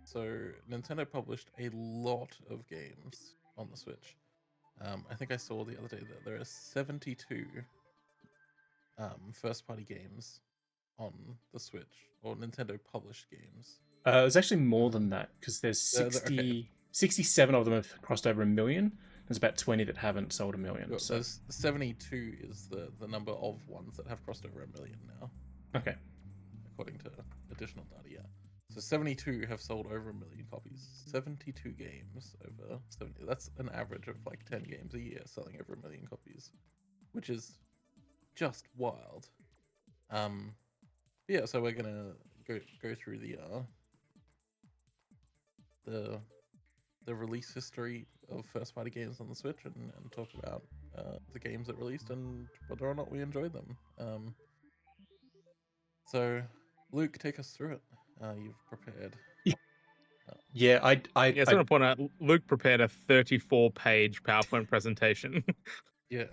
So Nintendo published a lot of games on the Switch. I think I saw the other day that there are 72 first-party games on the Switch, or Nintendo published games. There's actually more than that, because there's 67 of them have crossed over 1 million. There's about 20 that haven't sold 1 million. Well, so there's 72 is the number of ones that have crossed over 1 million now. Okay. According to additional data, yeah. So 72 have sold over 1 million copies. 72 games over 70. That's an average of like 10 games a year selling over 1 million copies, which is just wild. Yeah, so we're gonna go through the release history of first party games on the Switch and talk about the games that released and whether or not we enjoyed them. So Luke, take us through it. You've prepared. Yeah, I just want to point out, Luke prepared a 34-page PowerPoint presentation. Yeah.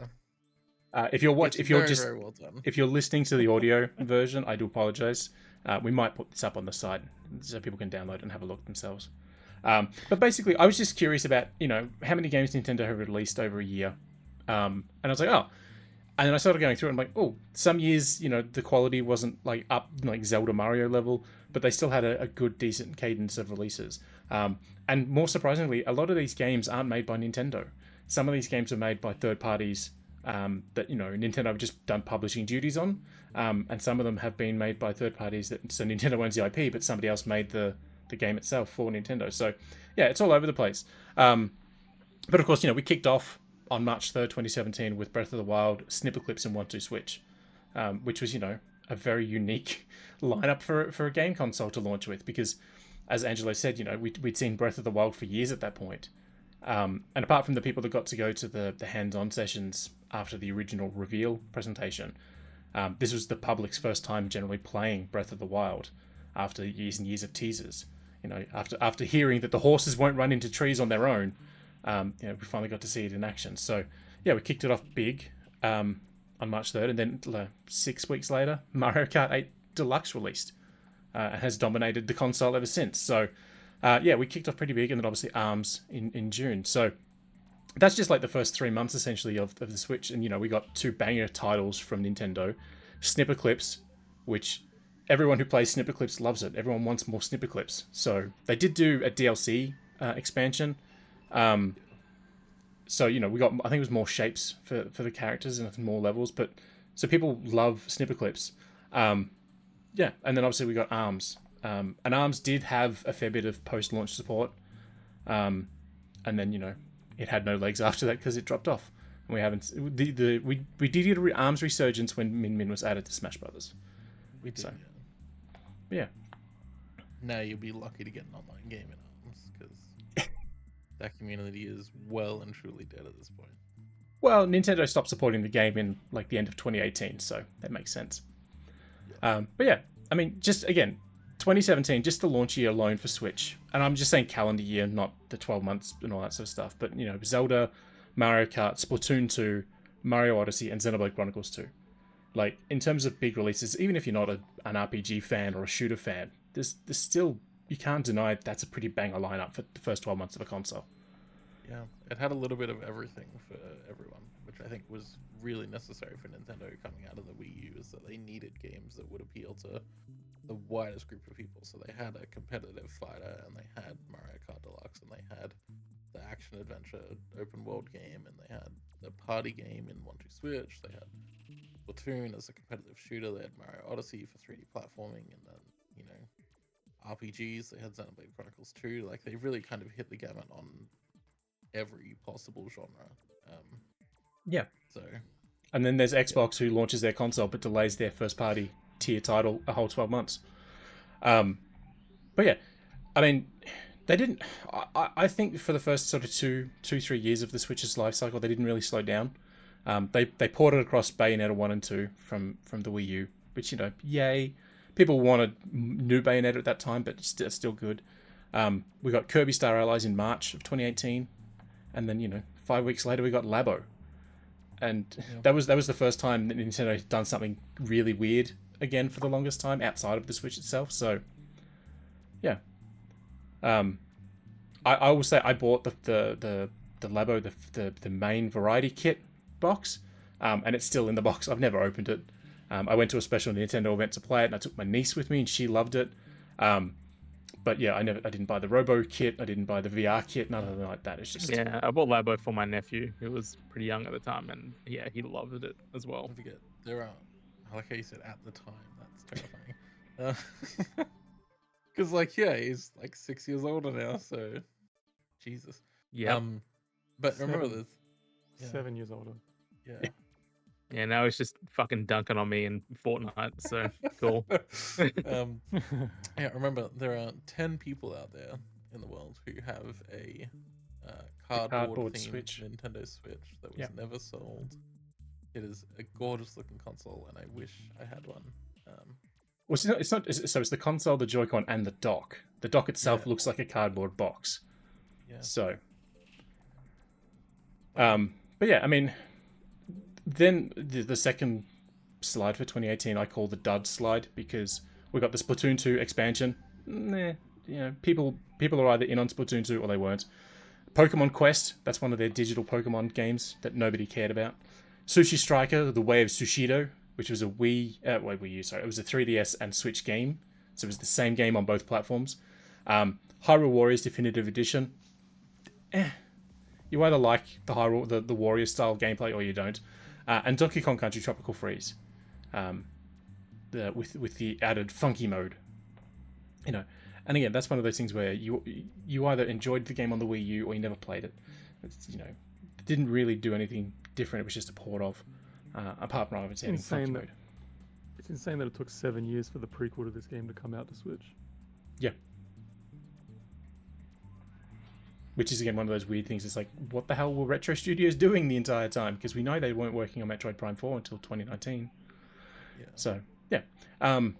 If you're very well done. If you're listening to the audio version, I do apologize. We might put this up on the site so people can download and have a look themselves. But basically, I was just curious about, how many games Nintendo have released over a year. And I was like, oh. And then I started going through it and I'm like, oh, some years, the quality wasn't like up like Zelda Mario level, but they still had a good, decent cadence of releases. And more surprisingly, a lot of these games aren't made by Nintendo. Some of these games are made by third parties that, Nintendo have just done publishing duties on. And some of them have been made by third parties so Nintendo owns the IP, but somebody else made the game itself for Nintendo. So yeah, it's all over the place. But of course, we kicked off on March 3rd, 2017 with Breath of the Wild, Snipper Clips, and 1-2 Switch, which was, a very unique lineup for a game console to launch with, because as Angelo said, we'd seen Breath of the Wild for years at that point. And apart from the people that got to go to the hands-on sessions after the original reveal presentation, this was the public's first time generally playing Breath of the Wild after years and years of teasers. After hearing that the horses won't run into trees on their own, we finally got to see it in action. So yeah, we kicked it off big on March 3rd, and then 6 weeks later, Mario Kart 8 Deluxe released and has dominated the console ever since. So yeah, we kicked off pretty big, and then obviously ARMS in June. So that's just like the first 3 months essentially of the Switch, and we got 2 banger titles from Nintendo. Snipper Clips, which everyone who plays Snipper Clips loves it. Everyone wants more Snipper Clips. So they did do a DLC expansion. So we got, I think it was more shapes for the characters and more levels, but so people love Snipper Clips. Yeah, and then obviously we got ARMS. And ARMS did have a fair bit of post-launch support. And then it had no legs after that because it dropped off. And we haven't we did get a ARMS resurgence when Min Min was added to Smash Brothers. We did. So, yeah. Now you'll be lucky to get an online game in ARMS because that community is well and truly dead at this point. Well, Nintendo stopped supporting the game in like the end of 2018, so that makes sense. Yeah. But yeah, I mean, just again, 2017, just the launch year alone for Switch, and I'm just saying calendar year, not the 12 months and all that sort of stuff. But Zelda, Mario Kart, Splatoon 2, Mario Odyssey, and Xenoblade Chronicles 2. Like, in terms of big releases, even if you're not an RPG fan or a shooter fan, there's still, you can't deny that's a pretty banger lineup for the first 12 months of a console. Yeah, it had a little bit of everything for everyone, which I think was really necessary for Nintendo coming out of the Wii U, is that they needed games that would appeal to the widest group of people. So they had a competitive fighter, and they had Mario Kart Deluxe, and they had the action-adventure open-world game, and they had the party game in 1-2 Switch, they had Splatoon as a competitive shooter, they had Mario Odyssey for 3D platforming, and then, RPGs, they had Xenoblade Chronicles 2, like, they really kind of hit the gamut on every possible genre. Yeah. So. And then there's Xbox, who launches their console but delays their first-party tier title a whole 12 months. But yeah, I mean, they didn't. I think for the first sort of 2-3 years of the Switch's life cycle, they didn't really slow down. They ported across Bayonetta 1 and 2 from the Wii U, which yay. People wanted new Bayonetta at that time, but it's still good. We got Kirby Star Allies in March of 2018, and then 5 weeks later we got Labo, and that was the first time that Nintendo had done something really weird again for the longest time outside of the Switch itself. So yeah, I will say I bought the Labo, the main variety kit box, and it's still in the box. I've never opened it. I went to a special Nintendo event to play it, and I took my niece with me, and she loved it. But yeah, I didn't buy the Robo kit. I didn't buy the VR kit. None of them like that. It's just I bought Labo for my nephew, who was pretty young at the time, and yeah, he loved it as well. Don't forget, there are, like how you said, at the time. That's terrifying. Because like, yeah, he's like 6 years older now, so Jesus. Yeah. But remember this. 7 years older. Yeah. Yeah, now he's just fucking dunking on me in Fortnite, so cool. Yeah, remember, there are 10 people out there in the world who have a cardboard themed Switch. Nintendo Switch that was never sold. It is a gorgeous looking console, and I wish I had one. Well, it's not. So it's the console, the Joy-Con, and the dock. The dock itself looks like a cardboard box. Yeah. So, but yeah, I mean, then the second slide for 2018 I call the dud slide, because we got the Splatoon 2 expansion. People are either in on Splatoon 2 or they weren't. Pokemon Quest, that's one of their digital Pokemon games that nobody cared about. Sushi Striker, The Way of Sushido, which was a Wii U, sorry, it was a 3DS and Switch game, so it was the same game on both platforms. Hyrule Warriors Definitive Edition. You either like the Warrior style gameplay or you don't. And Donkey Kong Country Tropical Freeze, with the added funky mode, And again, that's one of those things where you either enjoyed the game on the Wii U or you never played it. It didn't really do anything different. It was just a port of, apart from obviously having funky mode. It's insane that it took 7 years for the prequel to this game to come out to Switch. Yeah. Which is, again, one of those weird things. It's like, what the hell were Retro Studios doing the entire time? Because we know they weren't working on Metroid Prime 4 until 2019. Yeah. So, yeah. The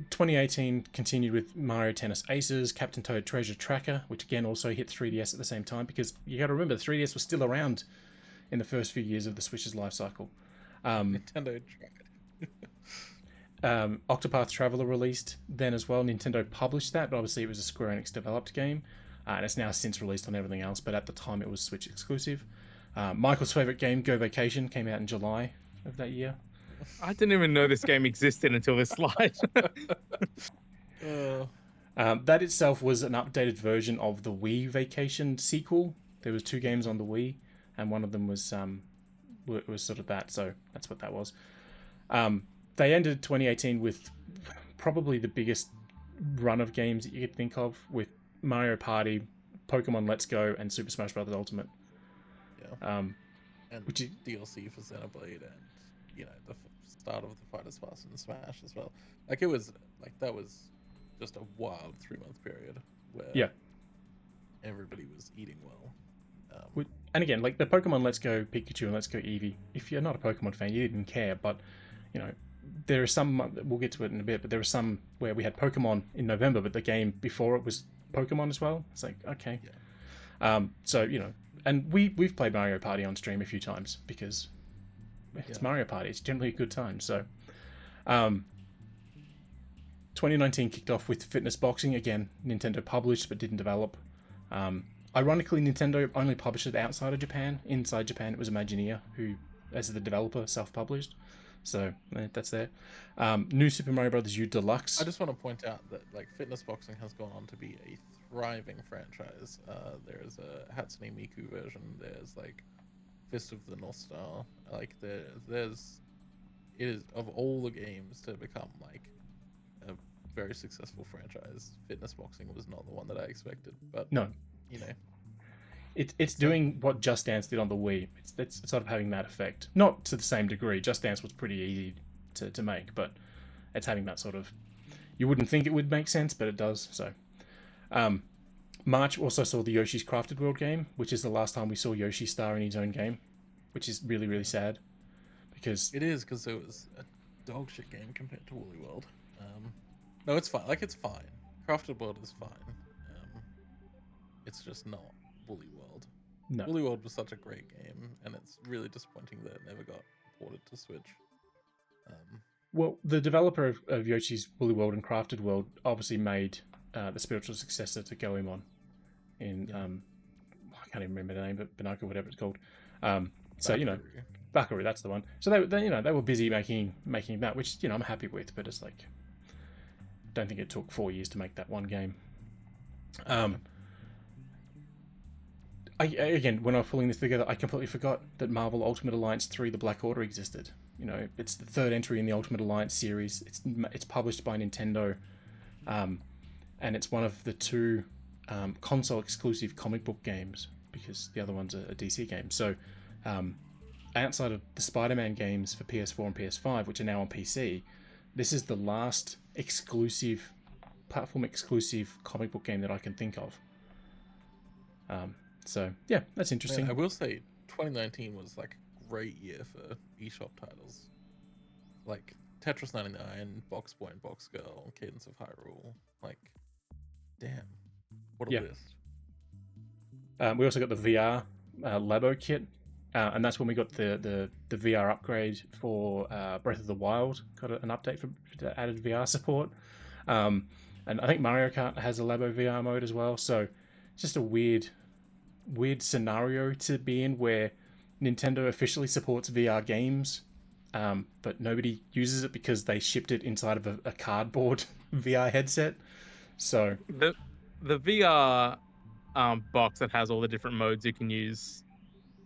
2018 continued with Mario Tennis Aces, Captain Toad Treasure Tracker, which again also hit 3DS at the same time, because you got to remember, the 3DS was still around in the first few years of the Switch's life cycle. Nintendo tried. Octopath Traveler released then as well. Nintendo published that, but obviously it was a Square Enix developed game, and it's now since released on everything else, but at the time it was Switch exclusive. Michael's favorite game, Go Vacation, came out in July of that year. I didn't even know this game existed until this slide. That itself was an updated version of the Wii Vacation sequel. There was 2 games on the Wii, and one of them was sort of that, so that's what that was. They ended 2018 with probably the biggest run of games that you could think of, with Mario Party, Pokemon Let's Go, and Super Smash Bros. Ultimate. Yeah. And which is DLC for Xenoblade, and the start of the Fighters Pass and Smash as well. That was just a wild 3-month period where everybody was eating well. And again, like the Pokemon Let's Go Pikachu and Let's Go Eevee, if you're not a Pokemon fan, you didn't care, but there are some, we'll get to it in a bit, but there are some where we had Pokemon in November, but the game before it was Pokemon as well. It's like, okay. Yeah. And we've played Mario Party on stream a few times, because it's Mario Party. It's generally a good time. So 2019 kicked off with Fitness Boxing. Again, Nintendo published but didn't develop. Ironically, Nintendo only published it outside of Japan. Inside Japan, it was Imagineer who, as the developer, self-published. So that's there. New Super Mario Bros. U Deluxe. I just want to point out that Fitness Boxing has gone on to be a thriving franchise. There's a Hatsune Miku version. There's Fist of the North Star. It is, of all the games to become a very successful franchise, Fitness Boxing was not the one that I expected. But no, It's doing what Just Dance did on the Wii. It's sort of having that effect. Not to the same degree. Just Dance was pretty easy to make, but it's having that sort of... You wouldn't think it would make sense, but it does. So, March also saw the Yoshi's Crafted World game, which is the last time we saw Yoshi star in his own game, which is really, really sad. Because... It is, because it was a dog shit game compared to Woolly World. No, it's fine. It's fine. Crafted World is fine. It's just not Woolly World. No. Woolly World was such a great game, and it's really disappointing that it never got ported to Switch. Well, the developer of Yoshi's Woolly World and Crafted World obviously made the spiritual successor to Goemon in can't even remember the name, but Banako, whatever it's called. So Bakaru, that's the one. So they were busy making that, which I'm happy with, but it's like, don't think it took 4 years to make that one game. Again, when I was pulling this together, I completely forgot that Marvel Ultimate Alliance 3: The Black Order existed. It's the third entry in the Ultimate Alliance series. It's published by Nintendo, and it's one of the two console exclusive comic book games, because the other one's a DC game. So outside of the Spider-Man games for PS4 and PS5, which are now on PC, this is the last platform exclusive comic book game that I can think of. So yeah, that's interesting. I will say 2019 was like a great year for eShop titles, like Tetris 99, Box Boy and Box Girl, Cadence of Hyrule. Like, damn, what a list. We also got the VR Labo kit, and that's when we got the VR upgrade for Breath of the Wild. Got an update for added VR support, and I think Mario Kart has a Labo VR mode as well. So it's just a weird scenario to be in, where Nintendo officially supports VR games, but nobody uses it because they shipped it inside of a cardboard VR headset. So the VR box that has all the different modes you can use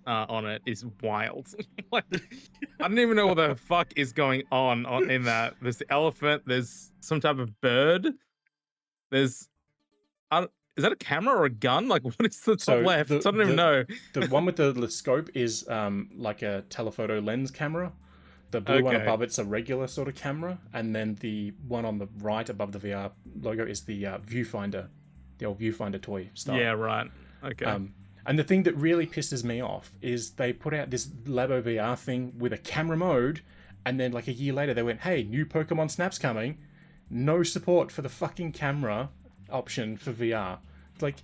on it is wild. Like, I don't even know what the fuck is going on in that. There's the elephant. There's some type of bird. There's is that a camera or a gun? Like, what is the top left? I don't even know. The one with the scope is like a telephoto lens camera. The blue one above it's a regular sort of camera, and then the one on the right above the VR logo is the viewfinder, the old viewfinder toy style. Yeah, right. Okay. And the thing that really pisses me off is they put out this Labo VR thing with a camera mode, and then like a year later they went, "Hey, new Pokemon Snap's coming." No support for the fucking camera option for VR. It's like,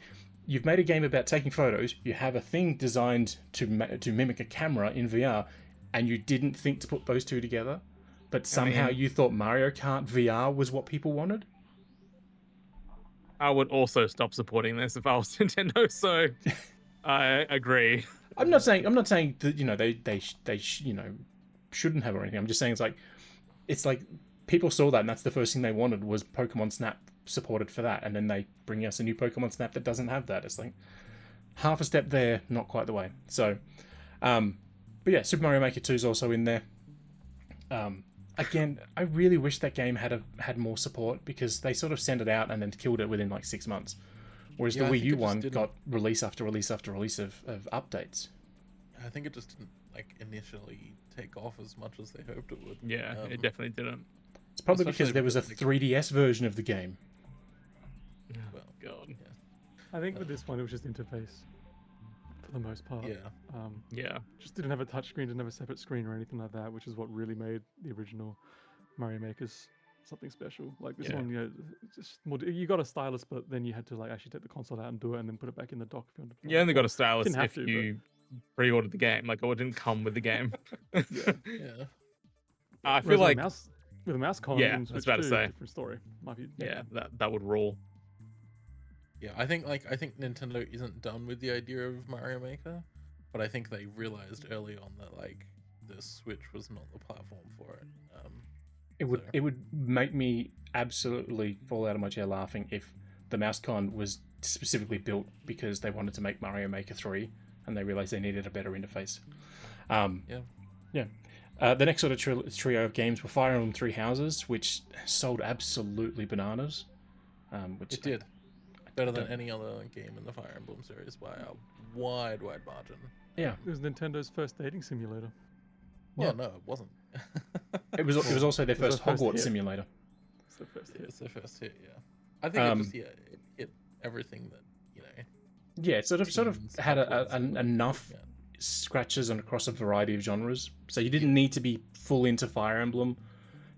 you've made a game about taking photos, you have a thing designed to mimic a camera in VR, and you didn't think to put those two together, but somehow you thought Mario Kart VR was what people wanted? I would also stop supporting this if I was Nintendo, so I agree. I'm not saying that they shouldn't have or anything. I'm just saying it's like people saw that and that's the first thing they wanted was Pokemon Snap supported for that, and then they bring us a new Pokemon Snap that doesn't have that. It's like half a step there, not quite the way. So but yeah, Super Mario Maker 2 is also in there. Again, I really wish that game had more support, because they sort of sent it out and then killed it within like 6 months, whereas the Wii U one got release after release after release of updates. I think it just didn't like initially take off as much as they hoped it would. Yeah, it definitely didn't. It's probably because there was a 3DS version of the game. Well, God. Yeah. I think with this one, it was just interface for the most part. Yeah. Just didn't have a touchscreen, didn't have a separate screen or anything like that, which is what really made the original Mario Makers something special. Like this one, just more. You got a stylus, but then you had to like actually take the console out and do it, and then put it back in the dock if you wanted to play. You only got a stylus if to, you pre-ordered the game. Like, it didn't come with the game. Yeah. I feel like with a mouse con, I was about to say, different story. Might be that would rule. Yeah, I think Nintendo isn't done with the idea of Mario Maker, but I think they realized early on that like the Switch was not the platform for it. It would make me absolutely fall out of my chair laughing if the mouse con was specifically built because they wanted to make Mario Maker 3 and they realized they needed a better interface. The next sort of trio of games were Fire Emblem Three Houses, which sold absolutely bananas. It did. Better than any other game in the Fire Emblem series by a wide margin. Yeah. It was Nintendo's first dating simulator. Well, no, it wasn't. It was also their first Hogwarts simulator. It's their first hit. It's their first hit, yeah. I think it hit everything that, Yeah, it sort of had enough scratches across a variety of genres. So you didn't need to be full into Fire Emblem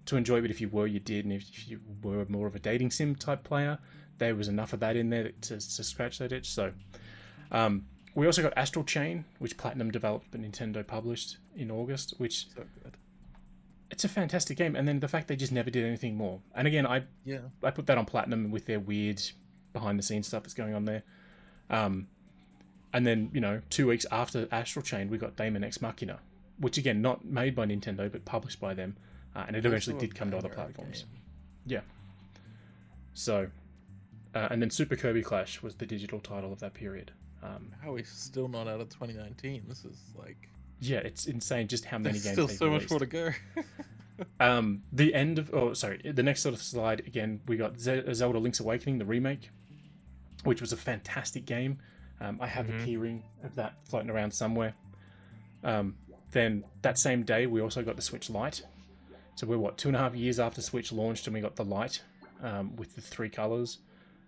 to enjoy it. If you were, you did. And if you were more of a dating sim type player, there was enough of that in there to scratch that itch. So we also got Astral Chain, which Platinum developed but Nintendo published in August, which so good. It's a fantastic game. And then the fact they just never did anything more. And again, I put that on Platinum with their weird behind the scenes stuff that's going on there. And then, 2 weeks after Astral Chain, we got Daemon X Machina, which again, not made by Nintendo, but published by them. And it eventually did come to other platforms. Yeah. So, and then Super Kirby Clash was the digital title of that period. How are we still not out of 2019? This is like... Yeah, it's insane just how many games still they've so released. much more to go. The next sort of slide, again, we got Zelda Link's Awakening, the remake, which was a fantastic game. I have a keyring of that floating around somewhere. Then that same day, we also got the Switch Lite. So we're 2.5 years after Switch launched, and we got the Lite with the 3 colors.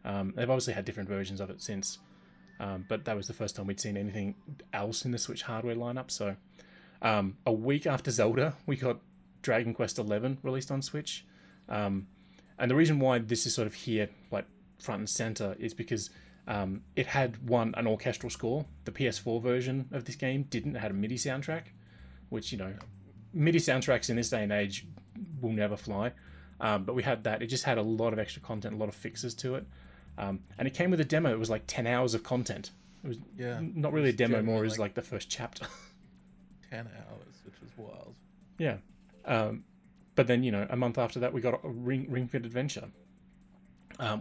They've obviously had different versions of it since, but that was the first time we'd seen anything else in the Switch hardware lineup. So a week after Zelda, we got Dragon Quest XI released on Switch. And the reason why this is sort of here, like front and center, is because it had an orchestral score. The PS4 version of this game didn't. It had a MIDI soundtrack, which, MIDI soundtracks in this day and age will never fly. But we had that. It just had a lot of extra content, a lot of fixes to it. And it came with a demo. It was like 10 hours of content. It was not really a demo, more as like the first chapter. 10 hours, which was wild. Yeah. But then, a month after that, we got a Ring Fit Adventure,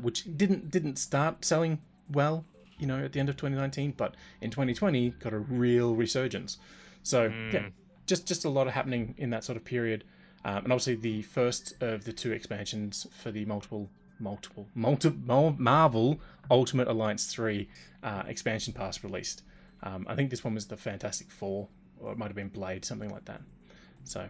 which didn't start selling well, at the end of 2019, but in 2020 got a real resurgence. So yeah, just a lot of happening in that sort of period. And obviously the first of the 2 expansions for the Marvel Ultimate Alliance 3 expansion pass released. I think this one was the Fantastic Four, or it might have been Blade, something like that. So,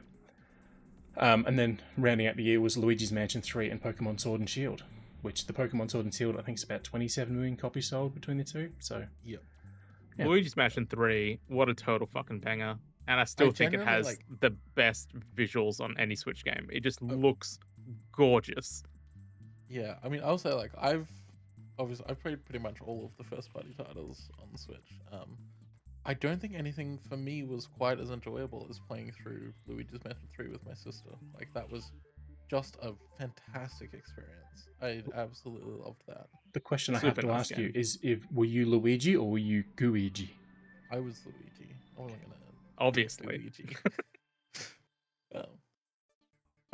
and then rounding out the year was Luigi's Mansion 3 and Pokemon Sword and Shield, which the Pokemon Sword and Shield, I think, is about 27 million copies sold between the 2. So, yeah. Luigi's Mansion 3, what a total fucking banger. And I still think it has the best visuals on any Switch game. It just looks gorgeous. Yeah, I mean, I'll say, like, I've played pretty much all of the first-party titles on the Switch. I don't think anything for me was quite as enjoyable as playing through Luigi's Mansion 3 with my sister. Like, that was just a fantastic experience. I absolutely loved that. The question I have to ask you is, were you Luigi or were you Gooigi? I was Luigi. I wasn't gonna... Obviously. Luigi. But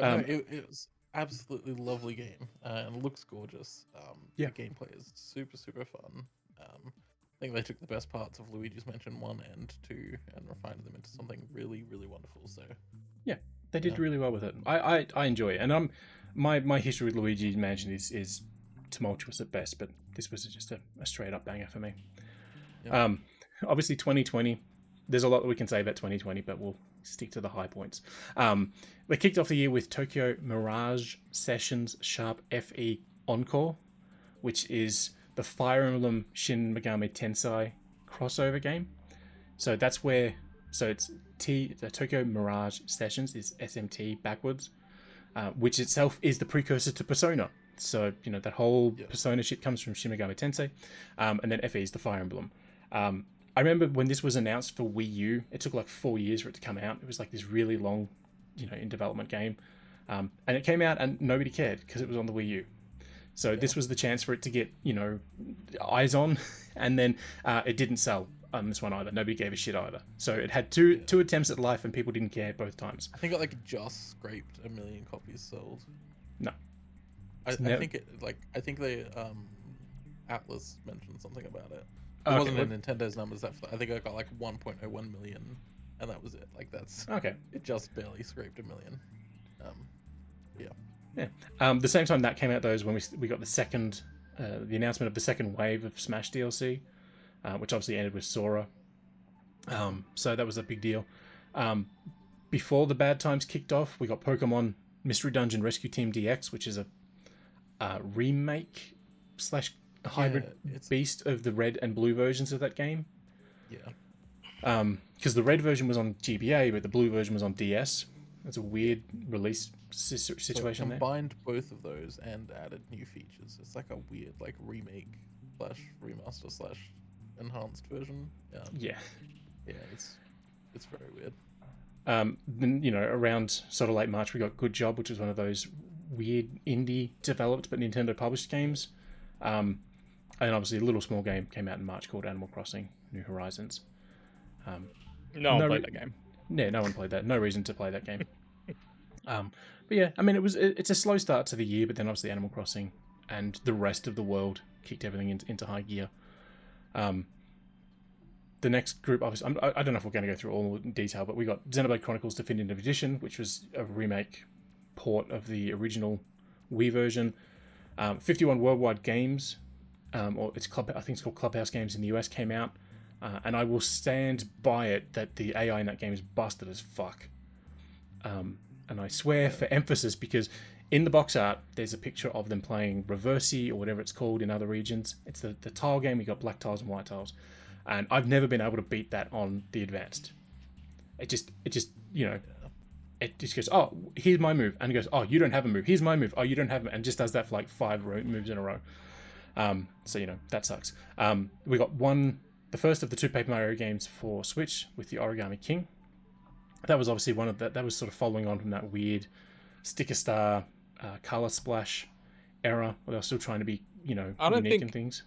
no, it was absolutely lovely game, and it looks gorgeous. The gameplay is super, super fun. I think they took the best parts of Luigi's Mansion 1 and 2 and refined them into something really, really wonderful. So yeah, they did really well with it. I enjoy it, and my history with Luigi's Mansion is tumultuous at best, but this was just a straight up banger for me. Yep. Obviously 2020, there's a lot that we can say about 2020, but we'll stick to the high points. We kicked off the year with Tokyo Mirage Sessions Sharp FE Encore, which is the Fire Emblem Shin Megami Tensei crossover game. So that's where, it's the Tokyo Mirage Sessions is SMT backwards, which itself is the precursor to Persona. So, that whole Persona shit comes from Shin Megami Tensei, and then FE is the Fire Emblem. I remember when this was announced for Wii U, it took like 4 years for it to come out. It was like this really long, in development game. And it came out and nobody cared because it was on the Wii U. So this was the chance for it to get, eyes on. And then it didn't sell on this one either. Nobody gave a shit either. So it had two attempts at life and people didn't care both times. I think it just scraped 1 million copies sold. No. I think they Atlas mentioned something about it. It wasn't in Nintendo's numbers. I think I got like 1.01 million, and that was it. Like that's okay. It just barely scraped 1 million. The same time that came out, though, is when we got the announcement of the second wave of Smash DLC, which obviously ended with Sora. So that was a big deal. Before the bad times kicked off, we got Pokemon Mystery Dungeon Rescue Team DX, which is a remake / hybrid beast of the red and blue versions of that game. Yeah. Because the red version was on GBA, but the blue version was on DS. That's a weird release situation there. Combined both of those and added new features. It's like a weird remake / remaster / enhanced version. Yeah, it's very weird. Then around sort of late March, we got Good Job, which was one of those weird indie developed but Nintendo published games. And obviously a little small game came out in March called Animal Crossing New Horizons. No one played that game. Yeah, no one played that. No reason to play that game. But yeah, I mean, it's a slow start to the year, but then obviously Animal Crossing and the rest of the world kicked everything into high gear. The next group, obviously, I don't know if we're going to go through all in detail, but we got Xenoblade Chronicles Definitive Edition, which was a remake port of the original Wii version. 51 Worldwide Games, or it's I think it's called Clubhouse Games in the US, came out. And I will stand by it that the AI in that game is busted as fuck. And I swear for emphasis, because in the box art, there's a picture of them playing Reversi, or whatever it's called in other regions. It's the tile game. We got black tiles and white tiles. And I've never been able to beat that on the advanced. It just it just goes, oh, here's my move. And it goes, oh, you don't have a move. Here's my move. Oh, you don't have it. And just does that for like 5 moves in a row. So, that sucks. We got the first of the 2 Paper Mario games for Switch with the Origami King. That was obviously one of that was sort of following on from that weird Sticker Star, Color Splash era, where they were still trying to be, unique and things.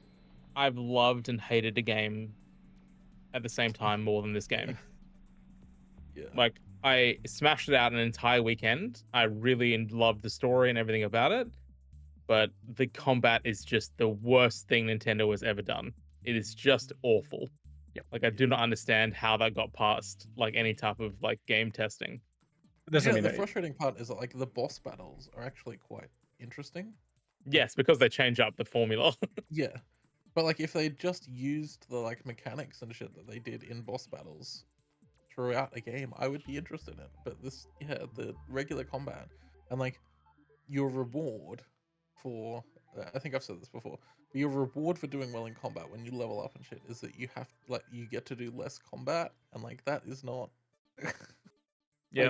I've loved and hated a game at the same time more than this game. Yeah. Like, I smashed it out an entire weekend. I really loved the story and everything about it. But the combat is just the worst thing Nintendo has ever done. It is just awful. Yep. Like, I do not understand how that got past like any type of like game testing. The frustrating part is that like the boss battles are actually quite interesting. Yes, because they change up the formula. Yeah. But like if they just used the like mechanics and shit that they did in boss battles throughout a game, I would be interested in it. But the regular combat and like your reward for I think I've said this before, but your reward for doing well in combat when you level up and shit is that you get to do less combat, and like that is not Yeah.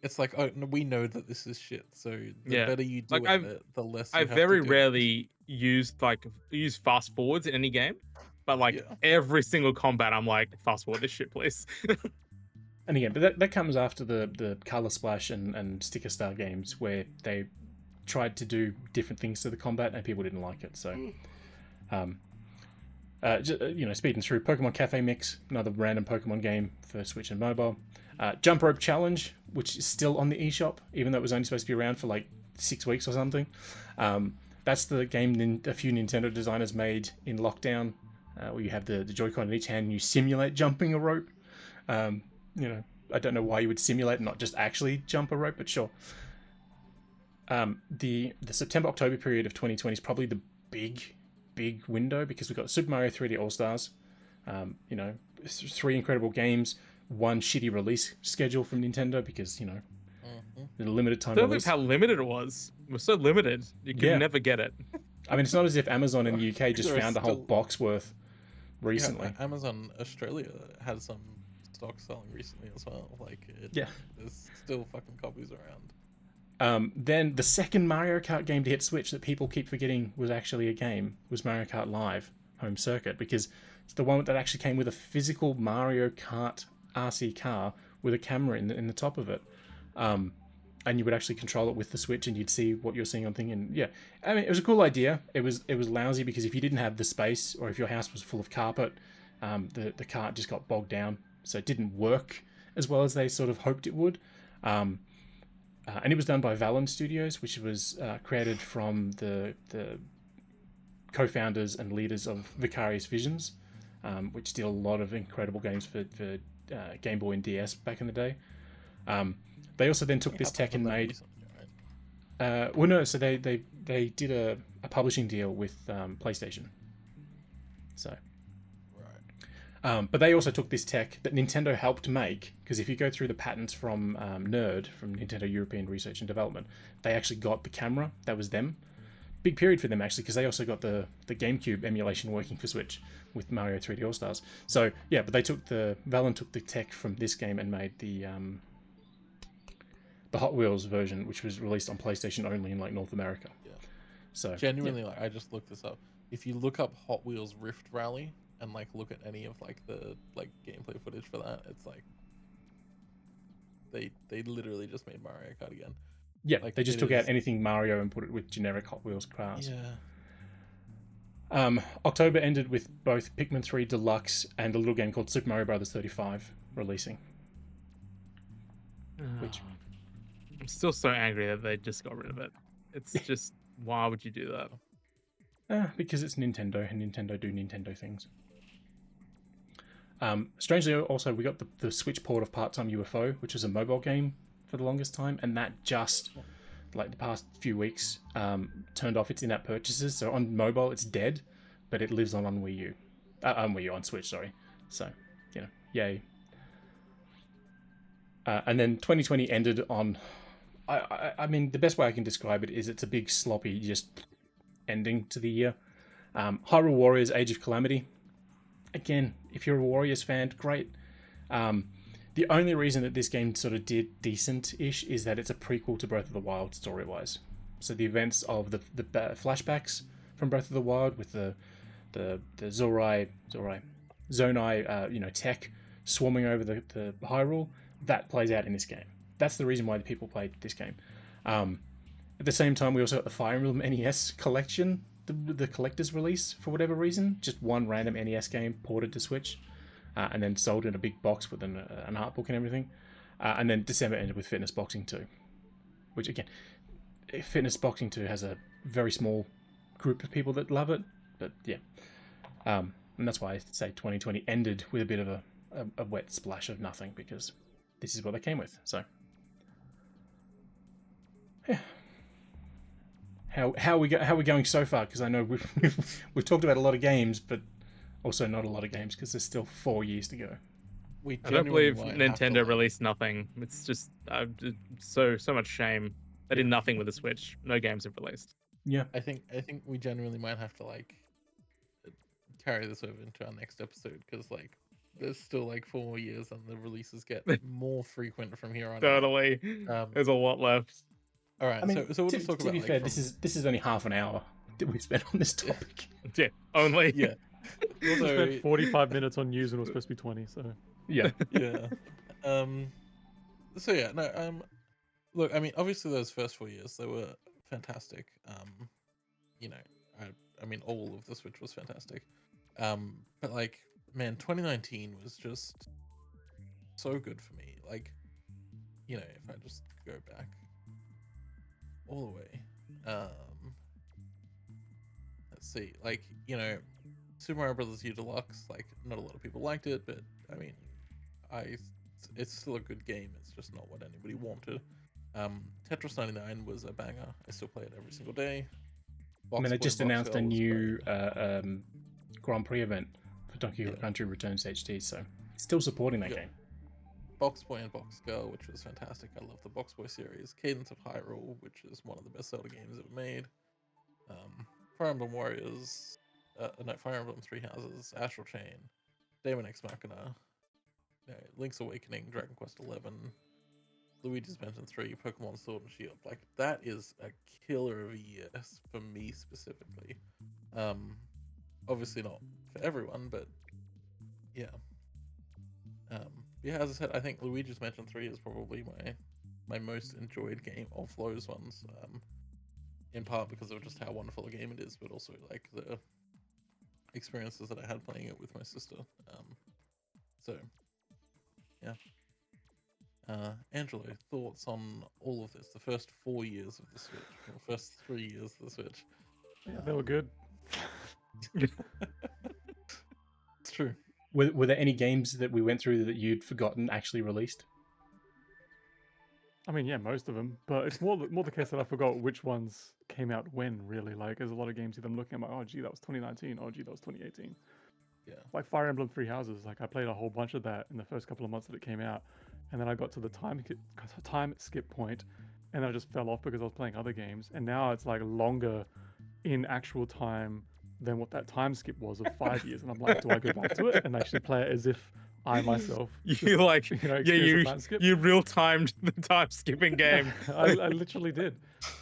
It's like, oh no, we know that this is shit, so the better you do it, the less you I have to very do. rarely use fast forwards in any game, but like every single combat I'm like, fast forward this shit, please. And again, but that comes after the Color Splash and Sticker Star games, where they tried to do different things to the combat and people didn't like it. So speeding through Pokemon Cafe Mix, another random Pokemon game for Switch and mobile. Jump Rope Challenge, which is still on the eShop, even though it was only supposed to be around for like 6 weeks or something. That's the game a few Nintendo designers made in lockdown, where you have the Joy-Con in each hand and you simulate jumping a rope. I don't know why you would simulate and not just actually jump a rope, but sure. The September-October period of 2020 is probably the big window, because we've got Super Mario 3D All-Stars, 3 incredible games, 1 shitty release schedule from Nintendo, because, the limited time release. How limited it was. It was so limited. You could never get it. I mean, it's not as if Amazon in the UK just found a whole box worth recently. Yeah, Amazon Australia had some stock selling recently as well. Like, there's still fucking copies around. Then the second Mario Kart game to hit Switch that people keep forgetting was actually a game was Mario Kart Live Home Circuit, because it's the one that actually came with a physical Mario Kart RC car with a camera in the top of it, and you would actually control it with the Switch, and you'd see what you're seeing on thing. And I mean, it was a cool idea. It was lousy because if you didn't have the space, or if your house was full of carpet, the cart just got bogged down, so it didn't work as well as they sort of hoped it would. And it was done by Valen Studios, which was created from the co-founders and leaders of Vicarious Visions, which did a lot of incredible games for Game Boy and DS back in the day. They also then took this tech and made... so they did a publishing deal with PlayStation. So... but they also took this tech that Nintendo helped make, because if you go through the patents from NERD, from Nintendo European Research and Development, they actually got the camera. That was them. Big period for them, actually, because they also got the GameCube emulation working for Switch with Mario 3D All-Stars. So, but Valen took the tech from this game and made the Hot Wheels version, which was released on PlayStation only in, like, North America. Yeah. So genuinely, like, I just looked this up. If you look up Hot Wheels Rift Rally and like look at any of like the like gameplay footage for that, it's like they literally just made Mario Kart again. Yeah, like, they just took out anything Mario and put it with generic Hot Wheels cars. October ended with both Pikmin 3 Deluxe and a little game called Super Mario Bros. 35 releasing. Which I'm still so angry that they just got rid of it. It's just, why would you do that? Because it's Nintendo, and Nintendo do Nintendo things. Strangely, also, we got the Switch port of Part-Time UFO, which is a mobile game for the longest time, and that just, like the past few weeks, turned off its in-app purchases. So on mobile, it's dead, but it lives on Wii U. On Switch, sorry. So, yay. And then 2020 ended on... I mean, the best way I can describe it is it's a big, sloppy, just ending to the year. Hyrule Warriors Age of Calamity. Again, if you're a Warriors fan, great. The only reason that this game sort of did decent-ish is that it's a prequel to Breath of the Wild story-wise. So the events of the flashbacks from Breath of the Wild with the Zonai, tech swarming over the Hyrule, that plays out in this game. That's the reason why the people played this game. At the same time, we also got the Fire Emblem NES collection, the collector's release for whatever reason. Just one random NES game ported to Switch, and then sold in a big box with an art book and everything. And then December ended with Fitness Boxing 2, which again, Fitness Boxing 2 has a very small group of people that love it, but yeah. And that's why I say 2020 ended with a bit of a wet splash of nothing, because this is what they came with. So, yeah. How are we going so far? Because I know we've talked about a lot of games, but also not a lot of games because there's still 4 years to go. I don't believe Nintendo released nothing. It's just so much shame. They did nothing with the Switch. No games have released. Yeah, I think we genuinely might have to carry this over into our next episode, because there's still 4 more years and the releases get more frequent from here on. Totally. There's a lot left. All right, so we'll just talk about. To be fair, this is only half an hour that we spent on this topic. Yeah, only. Yeah. We also spent 45 minutes on news when it was supposed to be 20. So yeah, yeah. So yeah, no. Look, I mean, obviously those first 4 years, they were fantastic. I mean, all of the Switch was fantastic. But man, 2019 was just so good for me. If I just go back all the way, let's see, Super Mario Bros. U Deluxe, not a lot of people liked it, but I mean, it's still a good game. It's just not what anybody wanted. Tetris 99 was a banger. I still play it every single day. They just announced a new Grand Prix event for Donkey Kong Country Returns HD, so still supporting that game. Box Boy and Box Girl, which was fantastic. I love the Box Boy series. Cadence of Hyrule, which is one of the best Zelda games ever made. Fire Emblem Warriors, Fire Emblem Three Houses, Astral Chain, Daemon X Machina, Link's Awakening, Dragon Quest XI, Luigi's Mansion 3, Pokemon Sword and Shield. That is a killer of a year for me specifically. Obviously not for everyone, but yeah. Yeah, as I said, I think Luigi's Mansion 3 is probably my most enjoyed game of those ones. In part because of just how wonderful a game it is, but also the experiences that I had playing it with my sister. So yeah. Angelo, thoughts on all of this? The first 4 years of the Switch, or first 3 years of the Switch. yeah, they were good. It's true. Were there any games that we went through that you'd forgotten actually released? I mean, yeah, most of them, but it's more the case that I forgot which ones came out when. Really, there's a lot of games that I'm looking at, oh gee, that was 2019. Oh gee, that was 2018. Yeah. Fire Emblem Three Houses. I played a whole bunch of that in the first couple of months that it came out, and then I got to the time skip point, and then I just fell off because I was playing other games, and now it's longer in actual time than what that time skip was of 5 years, and I'm like, do I go back to it and actually play it as if I myself you real timed the time skipping game? I literally did.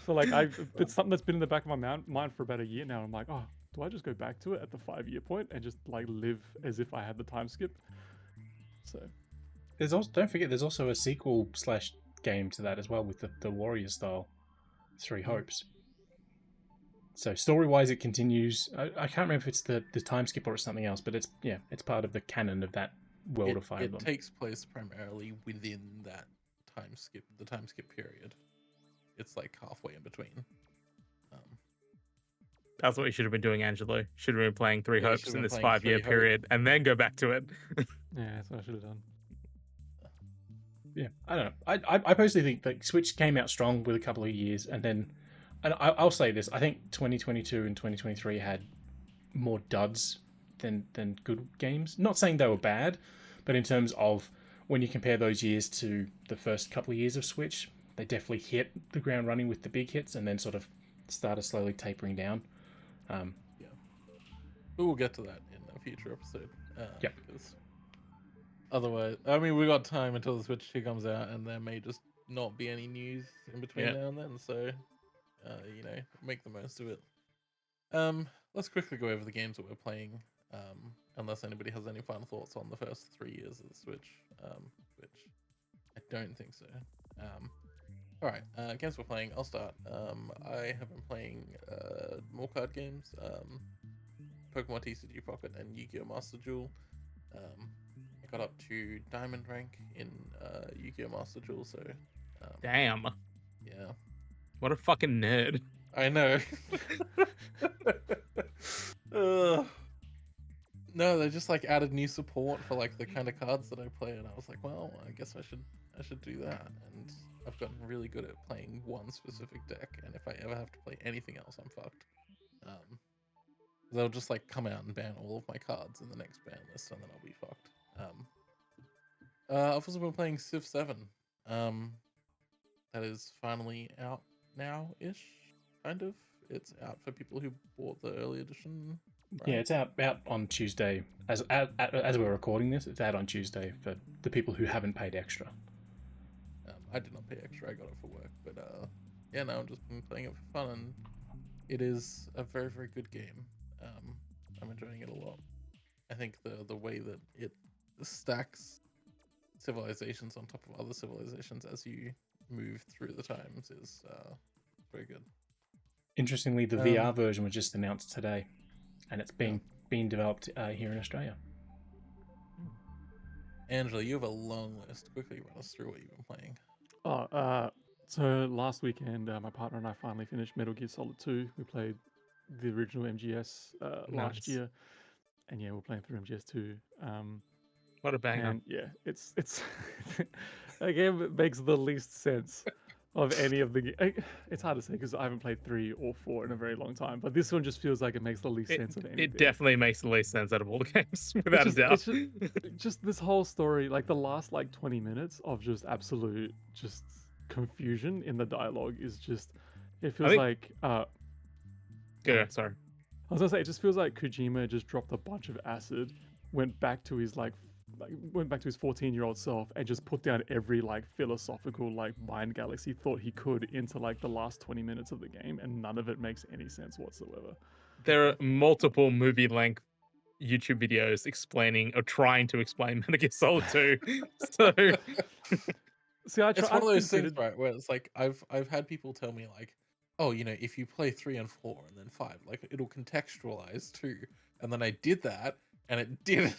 So it's something that's been in the back of my mind for about a year now. I'm like, oh, do I just go back to it at the 5 year point and just live as if I had the time skip? So there's also, don't forget, there's also a sequel / game to that as well with the Warrior style, Three Hopes. So story-wise, it continues. I can't remember if it's the time skip or it's something else, but it's part of the canon of that world of Fire Emblem. It takes place primarily within that the time skip period. It's like halfway in between. That's what you should have been doing, Angelo. Should have been playing Three Yeah, you Hopes should in have this been playing 5-year Three period and then go back to it. Yeah, that's what I should have done. Yeah, I don't know. I personally think that Switch came out strong with a couple of years, and I'll say this: I think 2022 and 2023 had more duds than good games. Not saying they were bad, but in terms of when you compare those years to the first couple of years of Switch, they definitely hit the ground running with the big hits, and then sort of started slowly tapering down. Yeah, but we'll get to that in a future episode. Yep. Because otherwise, I mean, we got time until the Switch 2 comes out, and there may just not be any news in between now and then. So, make the most of it. Let's quickly go over the games that we're playing. Unless anybody has any final thoughts on the first 3 years of the Switch, which I don't think so. All right, games we're playing. I'll start. I have been playing more card games, Pokemon TCG Pocket and Yu-Gi-Oh! Master Duel. I got up to Diamond rank in Yu-Gi-Oh! Master Duel, so Damn. yeah. What a fucking nerd. I know. No, they just like added new support for like the kind of cards that I play, and I was like, well, I guess I should do that. And I've gotten really good at playing one specific deck, and if I ever have to play anything else, I'm fucked. They'll just like come out and ban all of my cards in the next ban list, and then I'll be fucked. I've also been playing Civ 7. That is finally out now-ish, kind of. It's out for people who bought the early edition. Right? Yeah, it's out on Tuesday. As we're recording this, it's out on Tuesday for the people who haven't paid extra. I did not pay extra. I got it for work, but yeah, no, I've just been playing it for fun, and it is a very, very good game. I'm enjoying it a lot. I think the way that it stacks civilizations on top of other civilizations as you move through the times is very good. Interestingly, the VR version was just announced today, and it's being developed here in Australia. Angela, you have a long list. Quickly run us through what you've been playing. So last weekend, my partner and I finally finished Metal Gear Solid 2. We played the original MGS last year, and yeah, we're playing through MGS 2. What a banger! And yeah, it's again, it makes the least sense of any of the. It's hard to say because I haven't played 3 or 4 in a very long time, but this one just feels like it makes the least sense of anything. It definitely makes the least sense out of all the games, without a doubt. Just this whole story, like the last 20 minutes of just absolute confusion in the dialogue is just. It feels like. Yeah, sorry. I was gonna say it just feels like Kojima just dropped a bunch of acid, went back to his 14-year-old self and just put down every philosophical mind galaxy thought he could into the last 20 minutes of the game, and none of it makes any sense whatsoever. There are multiple movie-length YouTube videos explaining or trying to explain Metal Gear Solid 2. So see, it's one of those things, right, where it's like I've had people tell me oh, if you play 3 and 4 and then 5, it'll contextualize 2, and then I did that. And it didn't.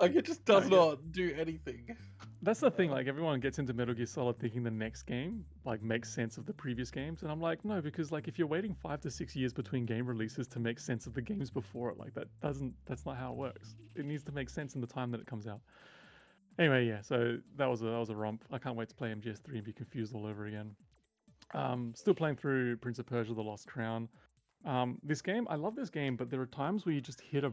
It just does not do anything. That's the thing. Everyone gets into Metal Gear Solid thinking the next game makes sense of the previous games, and I'm like, no, because if you're waiting 5 to 6 years between game releases to make sense of the games before it, that's not how it works. It needs to make sense in the time that it comes out. Anyway, yeah. So that was a romp. I can't wait to play MGS3 and be confused all over again. Still playing through Prince of Persia: The Lost Crown. This game, I love this game, but there are times where you just hit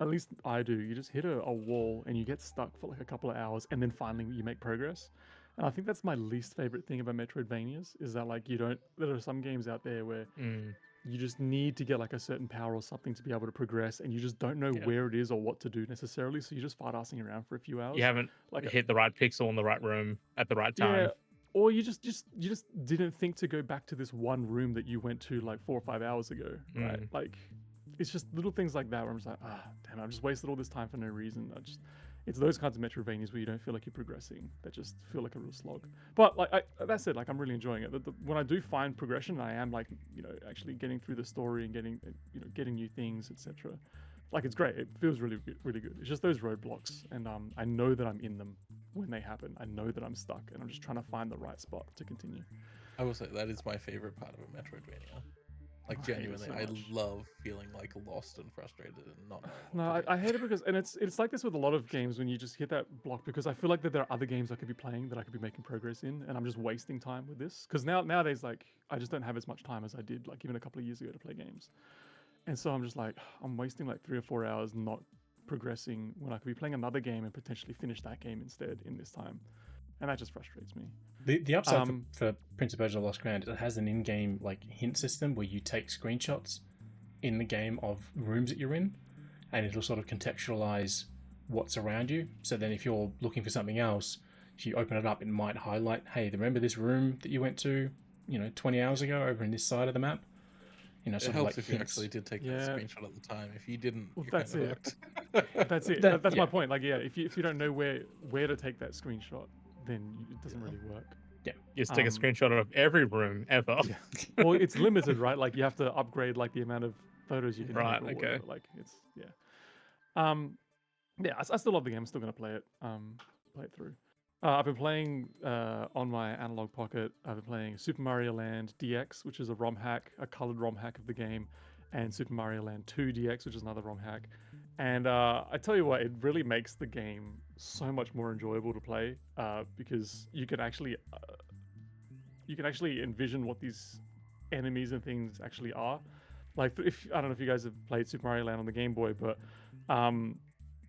at least I do. You just hit a wall and you get stuck for a couple of hours, and then finally you make progress. And I think that's my least favorite thing about Metroidvanias is that there are some games out there where you just need to get a certain power or something to be able to progress, and you just don't know where it is or what to do necessarily. So you just fart assing around for a few hours. You haven't hit the right pixel in the right room at the right time. Yeah. Or you just didn't think to go back to this one room that you went to 4 or 5 hours ago, right? It's just little things like that where I'm just damn, I've just wasted all this time for no reason. It's those kinds of Metroidvanias where you don't feel like you're progressing, that just feel like a real slog. But like that said, like I'm really enjoying it. When I do find progression, I am like, actually getting through the story and getting new things, etc. Like it's great. It feels really good, really good. It's just those roadblocks, and I know that I'm in them when they happen. I know that I'm stuck, and I'm just trying to find the right spot to continue. I will say that is my favorite part of a Metroidvania. Like genuinely, I love feeling like lost and frustrated and not. No, I hate it because, and it's like this with a lot of games when you just hit that block, because I feel like that there are other games I could be playing that I could be making progress in, and I'm just wasting time with this. Because nowadays, like I just don't have as much time as I did like even a couple of years ago to play games, and so I'm just like I'm wasting like 3 or 4 hours not progressing when I could be playing another game and potentially finish that game instead in this time, and that just frustrates me. The upside for Prince of Persia: Lost Crown, it has an in-game like hint system where you take screenshots in the game of rooms that you're in, and it'll sort of contextualize what's around you. So then if you're looking for something else, if you open it up, it might highlight, hey, remember this room that you went to 20 hours ago over in this side of the map? It helps if you actually did take that screenshot at the time. If you didn't, well, that's it. That's it. That's my point. Like, if you don't know where to take that screenshot, then it doesn't really work. Yeah, you just take a screenshot of every room ever. Yeah. Well, it's limited, right? Like you have to upgrade like the amount of photos you can right, take. Okay. Like it's I still love the game. I'm still gonna play it. Play it through. I've been playing on my analog pocket. I've been playing Super Mario Land DX, which is a ROM hack, a colored ROM hack of the game, and Super Mario Land 2 DX, which is another ROM hack. And I tell you what, it really makes the game so much more enjoyable to play because you can actually envision what these enemies and things actually are. Like, I don't know if you guys have played Super Mario Land on the Game Boy, but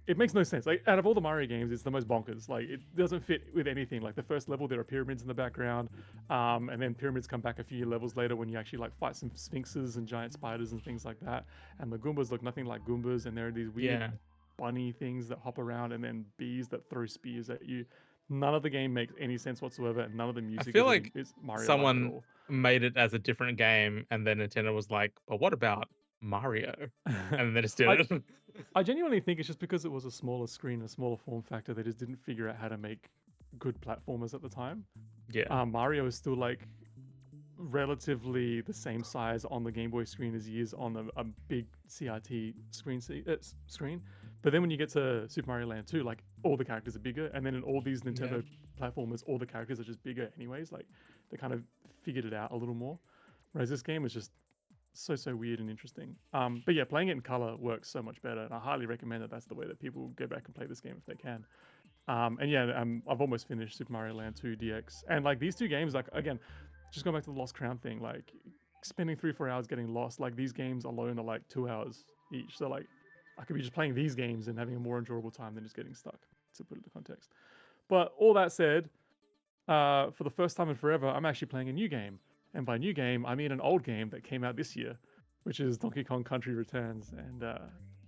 it makes no sense. Like, out of all the Mario games, it's the most bonkers. Like, it doesn't fit with anything. Like, the first level, there are pyramids in the background, and then pyramids come back a few levels later when you actually like fight some sphinxes and giant spiders and things like that. And the Goombas look nothing like Goombas, and there are these weird bunny things that hop around, and then bees that throw spears at you. None of the game makes any sense whatsoever, and none of the music. I feel like is Mario someone made it as a different game, and then Nintendo was like, "But what about Mario?" And they just did it. I genuinely think it's just because it was a smaller screen, a smaller form factor. They just didn't figure out how to make good platformers at the time. Yeah. Mario is still like relatively the same size on the Game Boy screen as he is on a big CRT screen. But then when you get to Super Mario Land 2, like all the characters are bigger, and then in all these Nintendo platformers, all the characters are just bigger anyways. Like they kind of figured it out a little more. Whereas this game was just so weird and interesting. But yeah, playing it in color works so much better, and I highly recommend that that's the way that people go back and play this game if they can. I've almost finished Super Mario Land 2 DX, and like these two games, like again, just going back to the Lost Crown thing, like spending 3-4 hours getting lost, like these games alone are like 2 hours each. So like I could be just playing these games and having a more enjoyable time than just getting stuck, to put it into context. But all that said, for the first time in forever, I'm actually playing a new game. And by new game, I mean an old game that came out this year, which is Donkey Kong Country Returns. And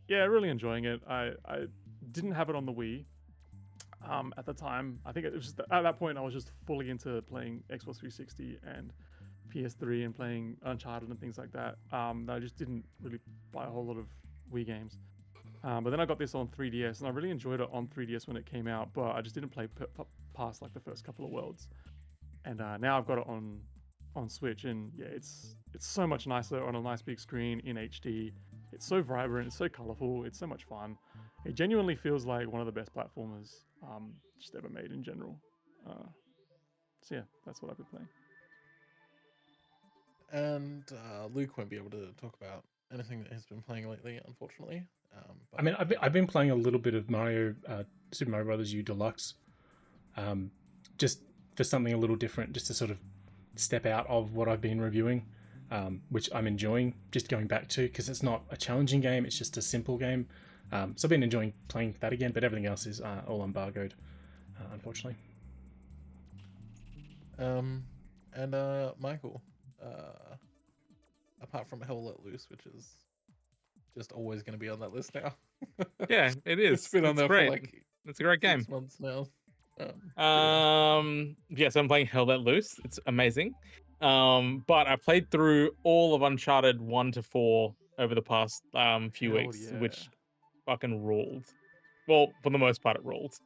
really enjoying it. I didn't have it on the Wii at the time. I think it was just, at that point, I was just fully into playing Xbox 360 and PS3 and playing Uncharted and things like that. I just didn't really buy a whole lot of Wii games. But then I got this on 3DS, and I really enjoyed it on 3DS when it came out, but I just didn't play past like the first couple of worlds. And now I've got it on Switch, and yeah, it's so much nicer on a nice big screen in HD. It's so vibrant, it's so colorful, it's so much fun. It genuinely feels like one of the best platformers just ever made in general. So yeah, that's what I've been playing. And Luke won't be able to talk about anything that he's been playing lately, unfortunately. I mean, I've been playing a little bit of Mario, Super Mario Brothers U Deluxe, just for something a little different, just to sort of step out of what I've been reviewing, which I'm enjoying just going back to, because it's not a challenging game, it's just a simple game. So I've been enjoying playing that again, but everything else is all embargoed, unfortunately. And Michael, apart from Hell Let Loose, which is just always going to be on that list now. Yeah, it is. It's been on there great. for like it's a great game. 6 months now. So I'm playing Hell Let Loose. It's amazing. But I played through all of Uncharted 1 to 4 over the past few weeks, which fucking ruled. Well, for the most part, it ruled.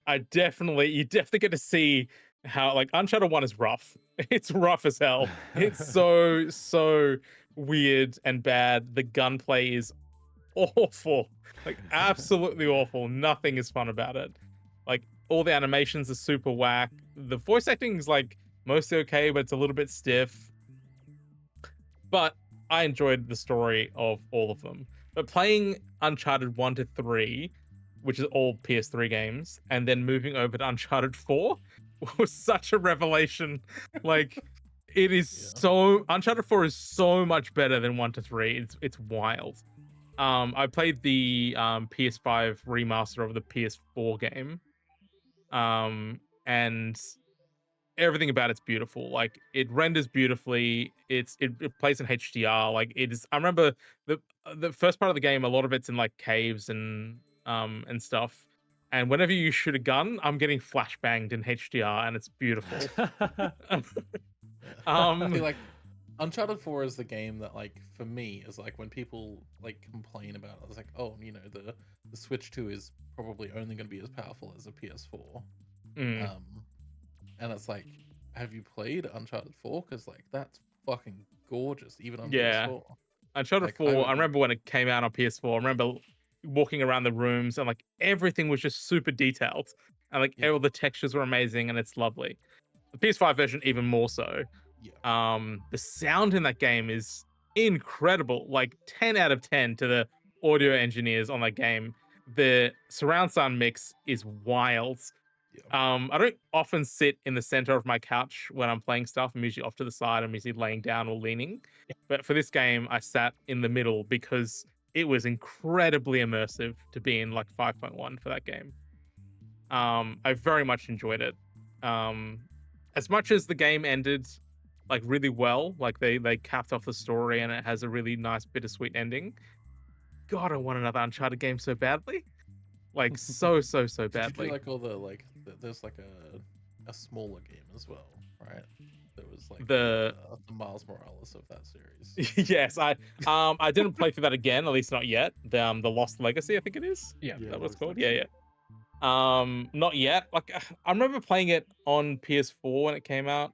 You definitely get to see how like Uncharted 1 is rough. It's rough as hell. It's so weird and bad. The gunplay is awful. Like absolutely awful. Nothing is fun about it. Like all the animations are super whack. The voice acting is like mostly okay, but it's a little bit stiff. But I enjoyed the story of all of them. But playing Uncharted 1 to 3, which is all PS3 games, and then moving over to Uncharted 4 was such a revelation. Like, it is so... Uncharted 4 is so much better than 1 to 3. It's wild. I played the PS5 remaster of the PS4 game. And everything about it's beautiful. Like it renders beautifully. It plays in HDR. Like it is. I remember the first part of the game. A lot of it's in like caves and stuff. And whenever you shoot a gun, I'm getting flashbanged in HDR, and it's beautiful. Like Uncharted 4 is the game that, like, for me, is like when people like complain about it, it's like, oh, you know, the Switch 2 is probably only going to be as powerful as a PS4. And it's like, have you played Uncharted 4? Because like that's fucking gorgeous, even on PS4. Uncharted like, 4. I remember when it came out on PS4. I remember walking around the rooms and like everything was just super detailed, and like all the textures were amazing, and it's lovely. The PS5 version even more so. The sound in that game is incredible. Like 10 out of 10 to the audio engineers on that game. The surround sound mix is wild. I don't often sit in the center of my couch when I'm playing stuff. I'm usually off to the side. I'm usually laying down or leaning. But for this game, I sat in the middle because it was incredibly immersive to be in like 5.1 for that game. I very much enjoyed it. As much as the game ended like really well, like they capped off the story and it has a really nice bittersweet ending. God, I want another Uncharted game so badly. Like so badly. Did you do like all the like? There's like a smaller game as well, right? There was like the Miles Morales of that series. Yes, I didn't play through that again, at least not yet. The Lost Legacy, I think it is. Yeah, that was called. Yeah. Not yet. Like I remember playing it on PS4 when it came out,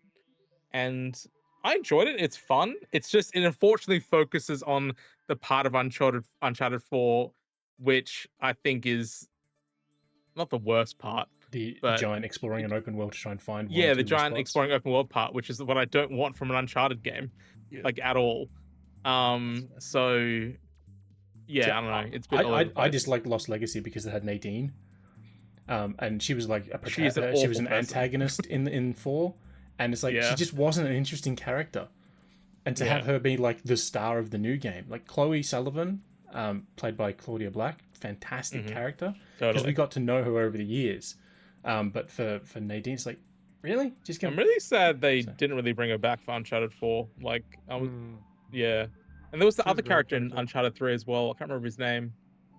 and I enjoyed it. It's fun. It's just it unfortunately focuses on the part of Uncharted 4, which I think is not the worst part. The giant exploring an open world to try and find the giant exploring open world part, which is what I don't want from an Uncharted game, like at all. So yeah, I don't know. It's been I disliked Lost Legacy because it had Nadine, and she was like she was an antagonist in 4, and it's like she just wasn't an interesting character, and to have her be like the star of the new game, like Chloe Sullivan, played by Claudia Black, fantastic character, because we got to know her over the years. But for Nadine, it's like, really? I'm really sad they didn't really bring her back for Uncharted 4. Like, and there was the other character in Uncharted 3 as well. I can't remember his name.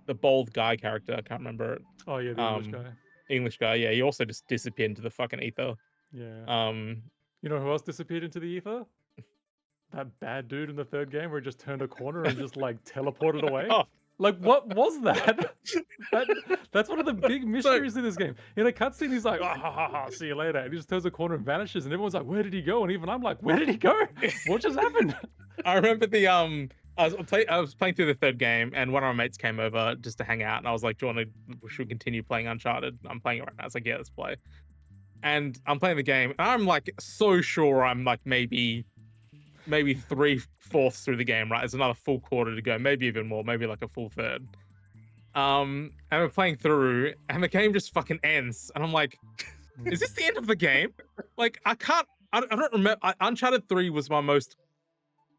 The bald guy character. I can't remember it. Oh yeah, the English guy. English guy. Yeah, he also just disappeared into the fucking ether. Yeah. You know who else disappeared into the ether? That bad dude in the third game where he just turned a corner and just like teleported away. Like, what was that? That's one of the big mysteries in this game. In a cutscene, he's like, see you later. And he just turns a corner and vanishes. And everyone's like, where did he go? And even I'm like, where did he go? What just happened? I remember I was playing through the third game, and one of my mates came over just to hang out. And I was like, should we continue playing Uncharted? I'm playing it right now. It's like, yeah, let's play. And I'm playing the game. And I'm like, so sure I'm like maybe 3/4 through the game, right? There's another full quarter to go, maybe even more, maybe like a full third. And we're playing through, and the game just fucking ends. And I'm like, is this the end of the game? Like, I don't remember. Uncharted 3 was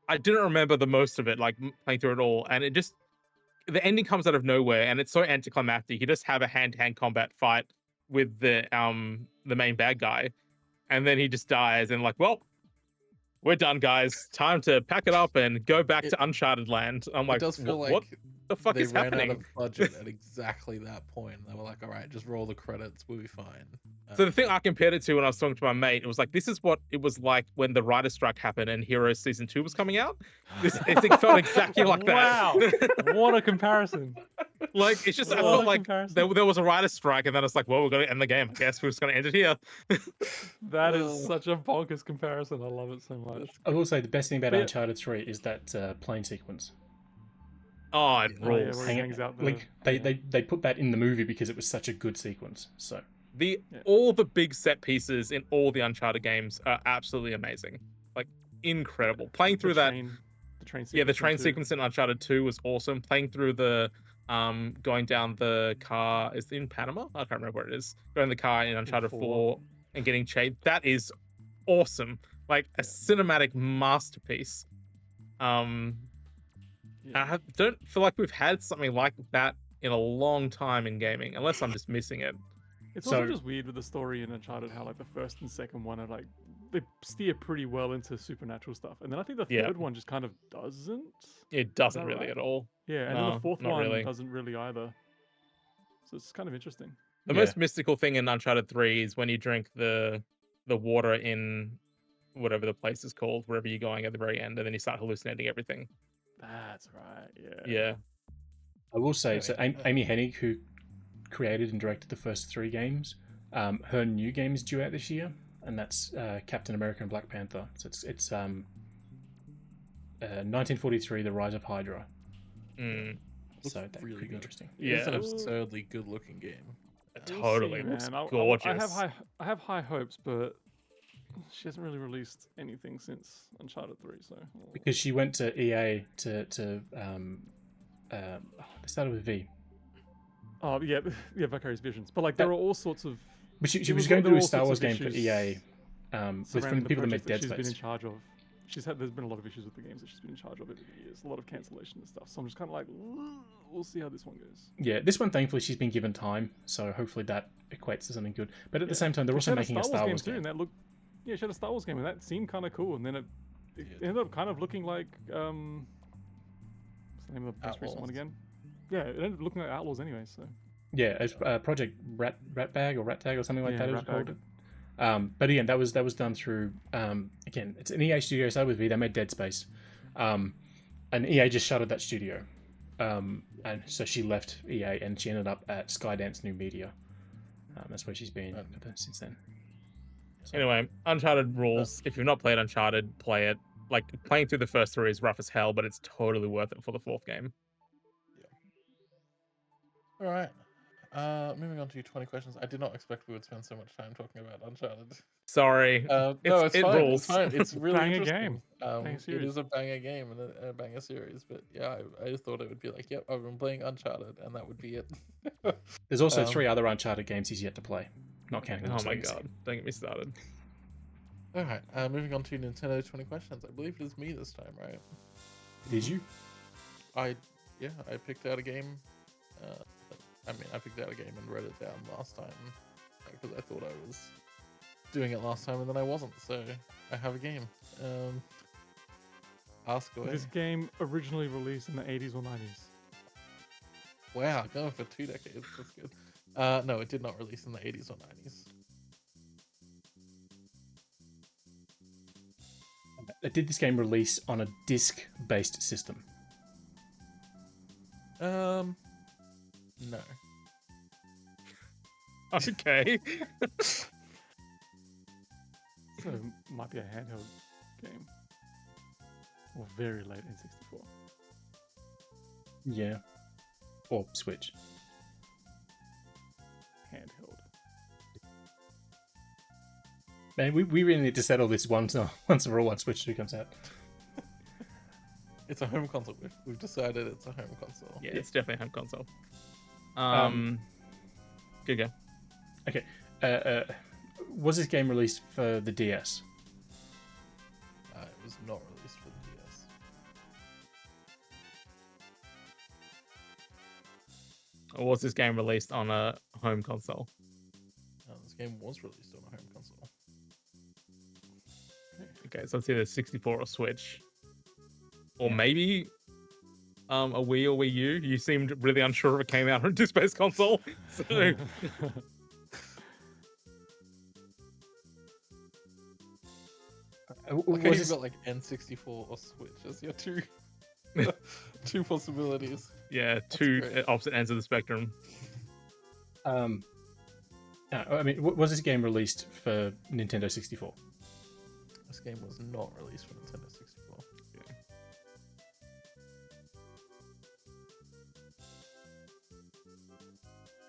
I didn't remember the most of it, like playing through it all. And the ending comes out of nowhere, and it's so anticlimactic. You just have a hand-to-hand combat fight with the main bad guy, and then he just dies, and like, well, we're done, guys. Time to pack it up and go back to Uncharted land. I'm like, it does feel like what the fuck is happening? They ran out of budget at exactly that point. They were like, all right, just roll the credits. We'll be fine. So the thing I compared it to when I was talking to my mate, it was like, this is what it was like when the writer's strike happened and Heroes Season 2 was coming out. It felt exactly like that. Wow. What a comparison. Like, it's just, I What felt a like comparison. there was a writer's strike, and then it's like, well, we're going to end the game. I guess we're just going to end it here. That is such a bonkers comparison. I love it so much. I will say the best thing about But yeah- Uncharted 3 is that plane sequence. Oh, it Yeah. Oh, yeah, rules. where he hangs out the. Like they put that in the movie because it was such a good sequence. So Yeah. Yeah. All the big set pieces in all the Uncharted games are absolutely amazing. Like, incredible. Playing through that. The train sequence. Yeah, the train too. sequence in Uncharted 2 was awesome. Playing through the going down the car, is it in Panama? I can't remember where it is. Going the car in Uncharted 4 and getting chased. That is awesome. Like a cinematic masterpiece. I don't feel like we've had something like that in a long time in gaming, unless I'm just missing it. It's So- also just weird with the story in Uncharted how like the first and second one are like they steer pretty well into supernatural stuff, and then I think the Yeah. third one just kind of doesn't. It doesn't that really right? at all. Yeah, and then No, the fourth not one really. doesn't really either. So it's kind of interesting. The Yeah. most mystical thing in Uncharted 3 is when you drink the water in whatever the place is called, wherever you're going at the very end, and then you start hallucinating everything. That's right. Yeah. Yeah. I will say, Yeah, so yeah. Amy Hennig, who created and directed the first 3 games, her new game is due out this year, and that's Captain America and Black Panther. So it's 1943, The Rise of Hydra. Mm, Looks So that really could be good. interesting. It's an Yeah. absurdly good-looking game. We'll totally. see, Looks man. gorgeous. I have high hopes, but she hasn't really released anything since Uncharted 3. So Because she went to EA to they started with V. oh yeah, yeah, Vicarious Visions. But like there are all sorts of But she It was was going there to are do a all Star sorts Wars of game for issues EA with surrounding the people that made projects Dead she's been in Space. charge of. There's been a lot of issues with the games that she's been in charge of over the years. A lot of cancellation and stuff. So I'm just kind of like, we'll see how this one goes. Yeah, this one thankfully she's been given time, so hopefully that equates to something good. But at the Yeah. same time, they're She also had making a Star Wars too, game. and that looked, yeah, she had a Star Wars game, and that seemed kind of cool. And then it ended up kind of looking like, what's the name of the most recent one Outlaws. again? Yeah, it ended up looking like Outlaws anyway. So Yeah, it's Project Rat Bag or Rat Tag or something like yeah, that. It was Rat Bag. called. But again, that was done through again, it's an EA studio. Started with V. They made Dead Space, and EA just shuttered that studio, and so she left EA and she ended up at Skydance New Media. That's where she's been since then. So, Anyway, Uncharted rules. If you've not played Uncharted, play it. Like, playing through the first 3 is rough as hell, but it's totally worth it for the 4th game. All right. Moving on to 20 questions. I did not expect we would spend so much time talking about Uncharted. Sorry. No, it's it fine. rules. It's fine. It's really Banger interesting. game. Banger It series. is a banger game and a banger series. But yeah, I just thought it would be like, yep, I've been playing Uncharted, and that would be it. there's also Um, 3 other Uncharted games he's yet to play, not counting. Oh the my legacy. god. Don't get me started. All right. Moving on to Nintendo 20 questions. I believe it is me this time, right? Did you? I picked out a game. I picked out a game and wrote it down last time because I thought I was doing it last time and then I wasn't. So I have a game. Ask away. This game originally released in the 80s or 90s. Wow, going for 2 decades. That's good. No, it did not release in the 80s or 90s. Did this game release on a disc-based system? No. Okay. So it might be a handheld game. Or very late N64. Yeah. Or Switch. Handheld. Man, we really need to settle this once for all when Switch 2 comes out. It's a home console. We've decided it's a home console. Yeah, it's definitely a home console. Good go. Okay. Was this game released for the DS? It was not released for the DS. Or was this game released on a home console? This game was released on a home console. Okay, so it's either 64 or Switch. Or Yeah. maybe a Wii or Wii U. You seemed really unsure if it came out on a disc-based console. So Like Was you've this, got like N64 or Switch as your two. Two possibilities. Yeah, That's two great. opposite ends of the spectrum. I mean, was this game released for Nintendo 64? This game was not released for Nintendo 64. Okay.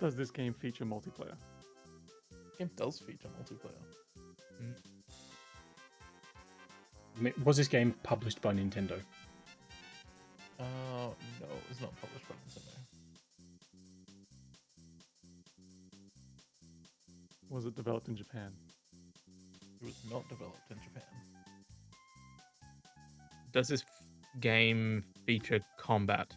Does this game feature multiplayer? The game does feature multiplayer. I mean, was this game published by Nintendo? No, it was not published by Nintendo. Was it developed in Japan? It was not developed in Japan. Does this game feature combat?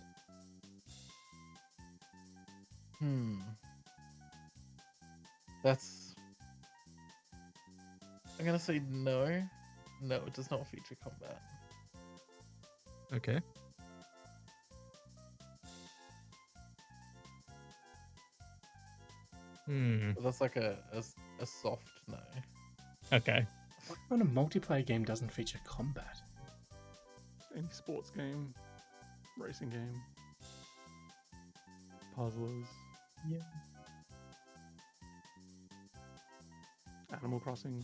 That's... I'm gonna say no. No, it does not feature combat. Okay. But that's like a soft no. Okay. What kind of multiplayer game doesn't feature combat? Any sports game, racing game, puzzlers. Yeah. Animal Crossing.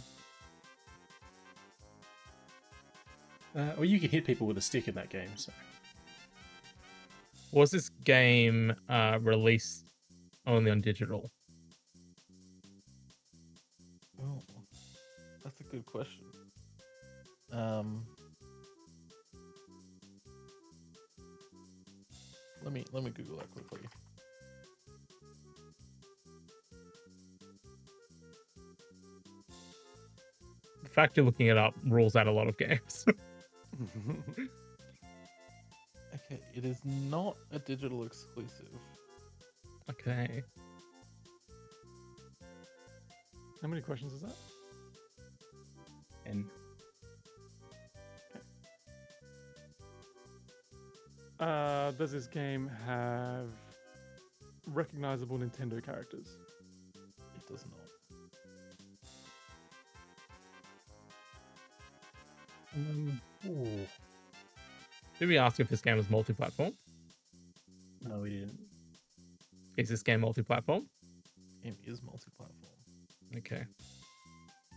Or you can hit people with a stick in that game. So Was this game released only on digital? Oh, that's a good question. Let me Google that quickly. The fact you're looking it up rules out a lot of games. Okay, it is not a digital exclusive. Okay. How many questions is that? and Does this game have recognizable Nintendo characters? It does not. ooh, Did we ask if this game was multi-platform? no, we didn't. Is this game multi-platform? It is multi-platform. Okay.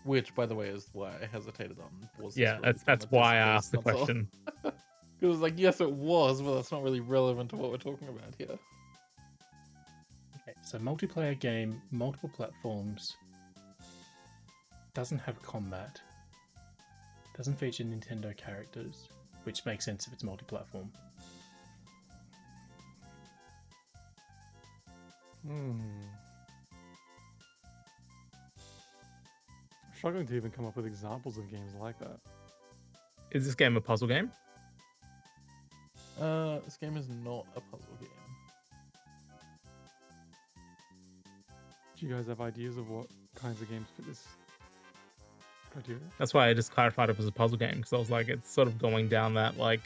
Which, by the way, is why I hesitated on. Was this Yeah, released that's on a why I disc-based asked the console? question. It was like, yes, it was, but that's not really relevant to what we're talking about here. Okay, so multiplayer game, multiple platforms, doesn't have combat, doesn't feature Nintendo characters, which makes sense if it's multi-platform. I'm struggling to even come up with examples of games like that. Is this game a puzzle game? This game is not a puzzle game. Do you guys have ideas of what kinds of games fit this criteria? That's why I just clarified it was a puzzle game, because I was like, it's sort of going down that like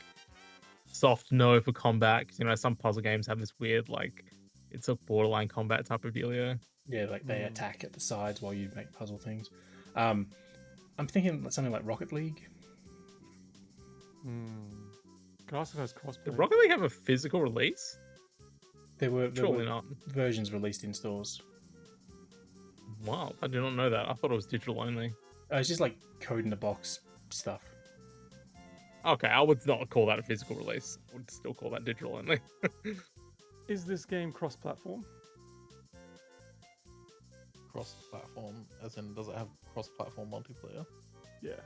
soft no for combat. 'Cause, you know, some puzzle games have this weird like it's a borderline combat type of dealio. Yeah, like they attack at the sides while you make puzzle things. I'm thinking something like Rocket League. Could also has crossplay. Did Rocket League have a physical release? There were Surely not. versions released in stores. Wow, I did not know that. I thought it was digital only. It's just like code in the box stuff. Okay, I would not call that a physical release. I would still call that digital only. Is this game cross-platform? Cross-platform, as in, does it have cross-platform multiplayer? Yeah.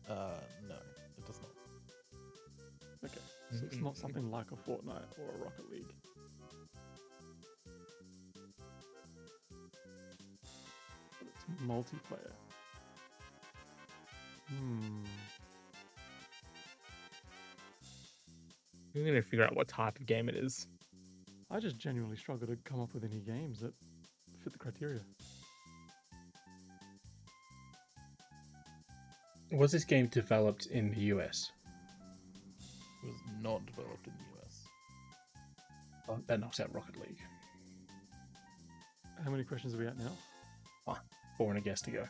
No, it does not. Okay. So it's not something like a Fortnite or a Rocket League. But it's multiplayer. We're gonna figure out what type of game it is. I just genuinely struggle to come up with any games that fit the criteria. Was this game developed in the US? It was not developed in the US. Oh, that knocks out Rocket League. How many questions are we at now? 4 and a guess to go.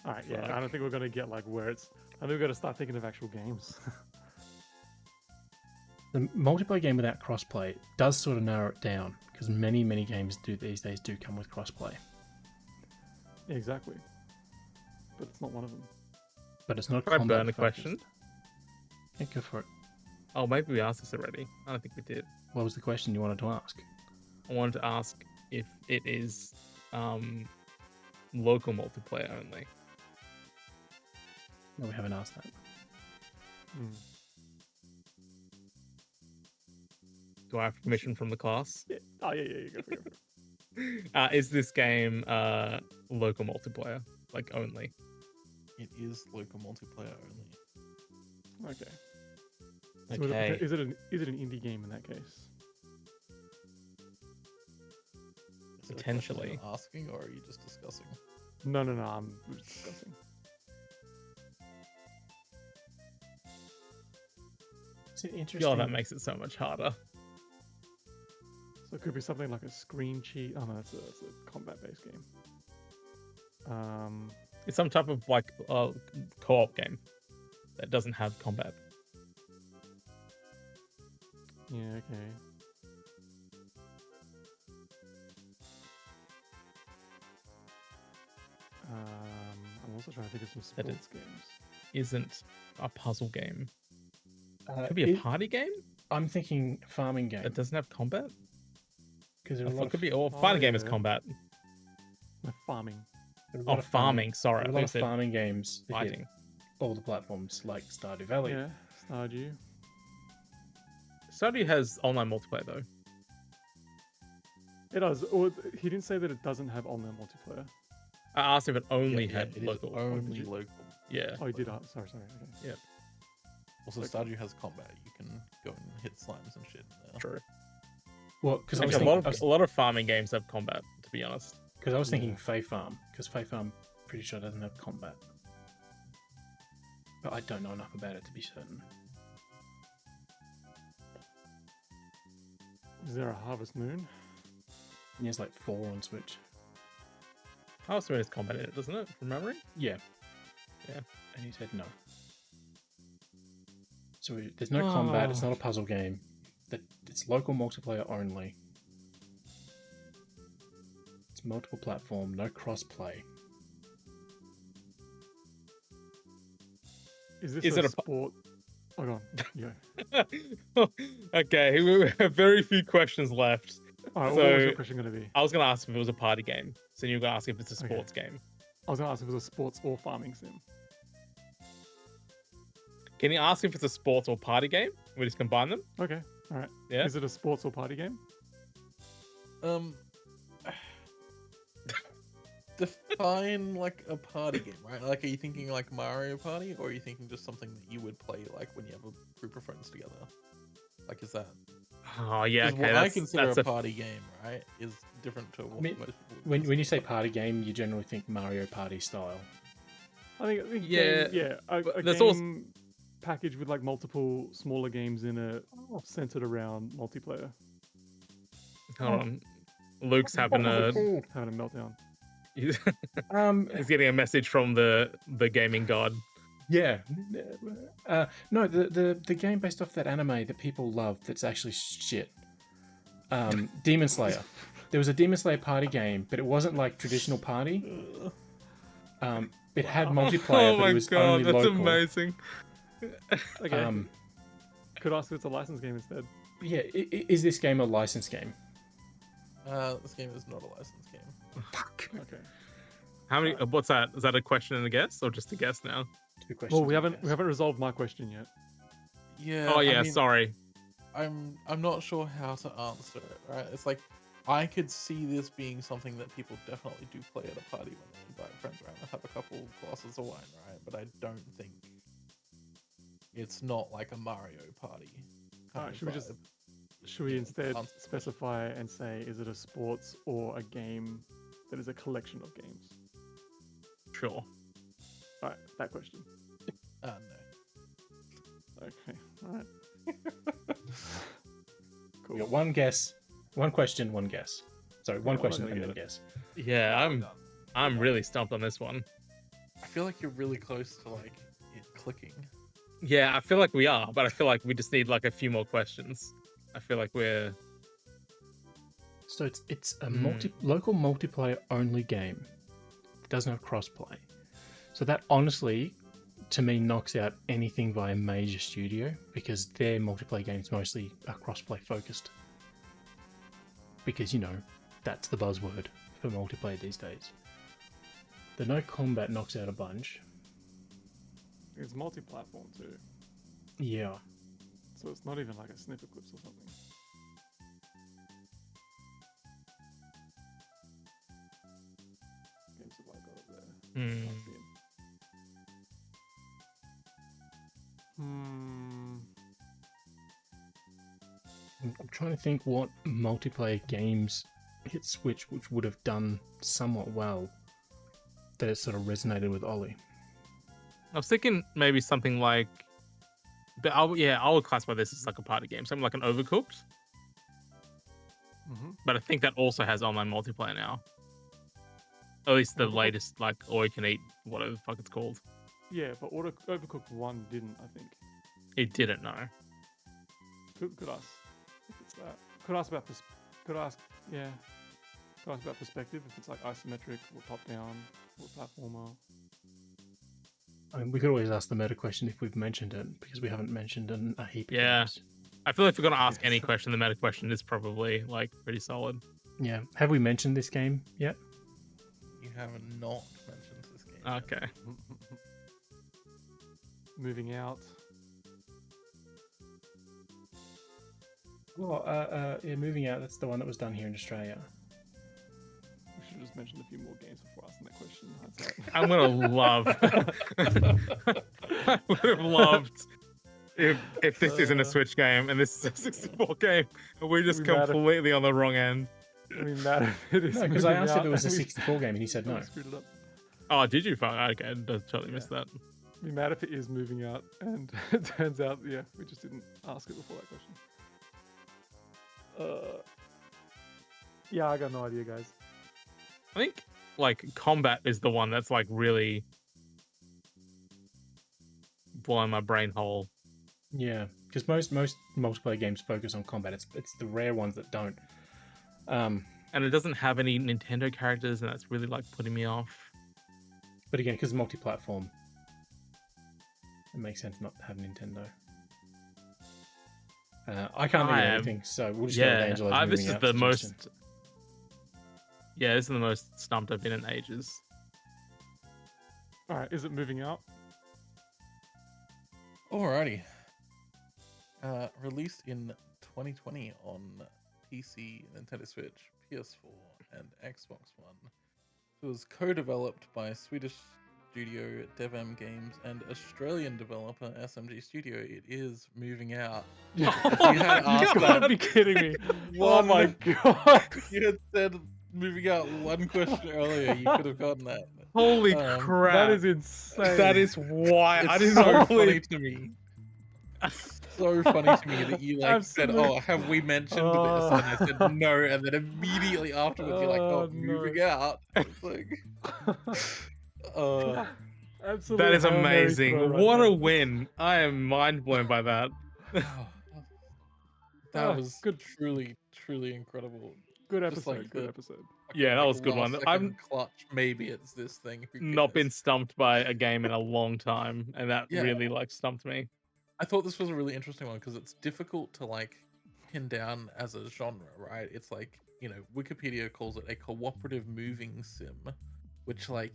All right, yeah. I don't think we're gonna get like where it's. I think we've got to start thinking of actual games. the multiplayer game without crossplay does sort of narrow it down, because many games these days do come with crossplay. Yeah, exactly. But it's not one of them. But it's not Can I combat burn a focused. question? Yeah, go for it. Oh, maybe we asked this already. I don't think we did. What was the question you wanted to ask? I wanted to ask if it is local multiplayer only. No, we haven't asked that. Hmm. Do I have permission from the class? Yeah. Oh, yeah, you go for it. Is this game local multiplayer, like only? It is local multiplayer only. Okay. So Okay. is it an indie game in that case? Is it a question Potentially. you're asking, or are you just discussing? No, we're just discussing. Is it interesting? God, that makes it so much harder. So it could be something like a screen cheat. Oh no, that's a combat-based game. It's some type of like co-op game that doesn't have combat. Yeah, okay. I'm also trying to think of some That sports games. Isn't a puzzle game. Uh, Could be a it- party game I'm thinking farming game. that doesn't have combat. Because there I are a thought lot it could of, be or fighting game is yeah. combat. No, farming. there are a lot Oh, of farming. Sorry, There I are a thought lot you of said farming games that hit fighting. all the platforms, like Stardew Valley. Yeah, Stardew. Stardew has online multiplayer though. It does. Or he didn't say that it doesn't have online multiplayer. I asked if it only Yeah, had it is local. only you- local. Yeah. Oh, he did. Sorry. Okay. Also, Okay. Stardew has combat. You can go and hit slimes and shit. Now. True. Well, because I was Actually, thinking, a lot of farming games have combat. To be honest. thinking Yeah. Fae Farm, because Fae Farm, pretty sure doesn't have combat. But I don't know enough about it to be certain. Is there a Harvest Moon? And there's like 4 on Switch. Harvest Moon has combat in it, doesn't it? From memory. Yeah. Yeah. And he said no. So there's no combat. It's Oh. not a puzzle game. It's local multiplayer only. It's multiple platform, no cross-play. Is this Is a it a sport? Oh, go on. Yeah. Okay, we have very few questions left. All right. What was So- your question going to be? I was gonna ask if it was a party game, so you're gonna ask if it's a Okay. sports game. I was going to ask if it was a sports or farming sim. Can you ask if it's a sports or party game? We just combine them. Okay. All right. Yeah. Is it a sports or party game? Define like a party game, right? Like, are you thinking like Mario Party, or are you thinking just something that you would play like when you have a group of friends together? Like, is that? Oh yeah, 'cause okay. what I That's, consider that's a party game, right, is different to what mean, most people. When you say party game, you generally think Mario Party style. I think Yeah, game, a there's game also- package with like multiple smaller games in it centered around multiplayer. Hold on. Luke's having a Having a meltdown. he's Um, getting a message from the gaming god. yeah. No, the game based off that anime that people love that's actually shit. Demon Slayer. There was a Demon Slayer party game, but it wasn't like traditional party. It had multiplayer, Oh but my it was god, only that's local. amazing. Okay. Could ask if it's a licensed game instead. Yeah, is this game a licensed game? This game is not a licensed game. Fuck. Okay. How many? What's that? Is that a question and a guess, or just a guess now? 2 questions. Well, we I haven't guess. resolved my question yet. Yeah. Oh I yeah, mean, sorry. I'm not sure how to answer it. Right? It's like I could see this being something that people definitely do play at a party when they invite friends around and have a couple glasses of wine, right? But I don't think it's not like a Mario Party. kind Alright, of should we just- vibe. Should we Yeah, instead answer the specify and say, is it a sports or a game that is a collection of games? Sure. All right, that question. No. Okay, all right. We got one guess, one question, one guess. Sorry, one Yeah, question I'm and gonna then get guess. Yeah, I'm really stumped on this one. I feel like you're really close to like it clicking. Yeah, I feel like we are, but I feel like we just need like a few more questions. I feel like we're So it's a Hmm. local multiplayer only game. It doesn't have crossplay. So that honestly, to me, knocks out anything by a major studio because their multiplayer games mostly are crossplay focused. Because, you know, that's the buzzword for multiplayer these days. The no combat knocks out a bunch. It's multi-platform too, Yeah. so it's not even like a snippet clips or something. Games have I got it there? Hmm. Can't see 'em. I'm trying to think what multiplayer games hit Switch which would have done somewhat well that it sort of resonated with Ollie. I was thinking maybe something like, but I would classify this as like a party game, something like an Overcooked. Mm-hmm. But I think that also has online multiplayer now. At least the Overcooked? latest, like all you can eat, whatever the fuck it's called. Yeah, but Overcooked 1 didn't, I think. It didn't know. Could ask if it's that. Could ask about could ask about perspective if it's like isometric or top down or platformer. I mean, we could always ask the meta question if we've mentioned it because we haven't mentioned a heap of Yeah. games. I feel like if we're gonna ask Yes. any question, the meta question is probably like pretty solid. Yeah. Have we mentioned this game yet? You have not mentioned this game. yet. Okay. Moving out. Well, yeah, moving out. That's the one that was done here in Australia. We should have just mentioned a few more games before asking that question. Hindsight. I'm gonna love. I would have loved if this isn't a Switch game and this is a 64 game and we're just We might have- completely on the wrong end. I mean, mad if it is. No, because I moving asked if out it was a and we- 64 game and he said no. we screwed it up. Oh, did you find? Okay, I totally missed that. Be mad if it is moving out, and it turns out, yeah, we just didn't ask it before that question. Yeah, I got no idea, guys. I think like combat is the one that's like really blowing my brain whole. Yeah, because most multiplayer games focus on combat. It's the rare ones that don't. And it doesn't have any Nintendo characters, and that's really like putting me off. But again, because multi-platform, it makes sense not to have Nintendo. I can't think of anything, so we'll just go with Angelo's moving this is out the suggestion. most. Yeah, this is the most stumped I've been in ages. All right, is it moving out? Alrighty. Released in 2020 on PC, Nintendo Switch, PS4, and Xbox One. It was co-developed by Swedish studio DevM Games and Australian developer SMG Studio. It is moving out. Yeah. You had asked You gotta that. be kidding me. Oh One- my god. You had said moving out one question earlier. You could have gotten that. Holy Um, crap! That is insane. That is why I It's didn't so know. funny to me. So funny to me that you like said, Absolute- "Oh, have we mentioned Oh. this?" And I said no, and then immediately afterwards you're like, Oh, "Oh, no. moving out." It's like, Absolute That is Hail Mary amazing. throw right What now. a win! I am mind blown by that. that Ah, was good. truly incredible. Good Just episode. like good the- episode. Yeah, that Like, was a good one. last I've second clutch. Maybe it's this thing. Who not been cares? stumped by a game in a long time, and that Yeah. really like stumped me. I thought this was a really interesting one because it's difficult to like pin down as a genre, right? It's like, you know, Wikipedia calls it a cooperative moving sim, which like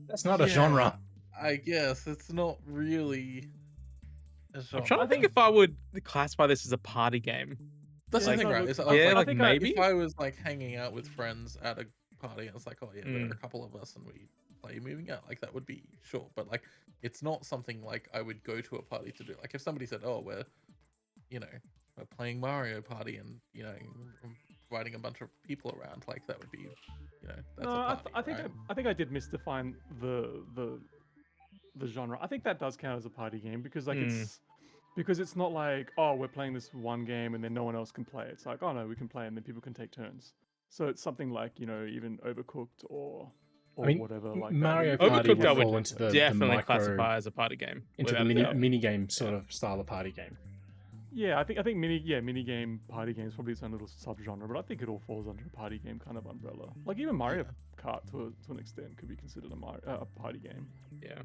That's not a yeah, genre. I guess it's not really a I'm genre. trying to think if I would classify this as a party game. That's Yeah, the thing, no, right? look, Is yeah, like I maybe. if I was like hanging out with friends at a party and it's like, oh yeah, there Mm. are a couple of us and we play moving out, like that would be sure, but like it's not something like I would go to a party to do. Like if somebody said, oh, we're playing Mario Party and inviting a bunch of people around, like that would be, that's No, a party, I think right? I think I did misdefine the genre. I think that does count as a party game because like it's not like, oh, we're playing this one game and then no one else can play. It's like, oh no, we can play and then people can take turns. So it's something like, even Overcooked or or mean, whatever like Mario that. Party Overcooked I would would fall into the definitely micro, classify as a party game. into the without a doubt. mini game sort of style of party game. Yeah, I think mini game party games probably its own little subgenre, but I think it all falls under a party game kind of umbrella. Like even Mario Kart to an extent could be considered a party game. Yeah.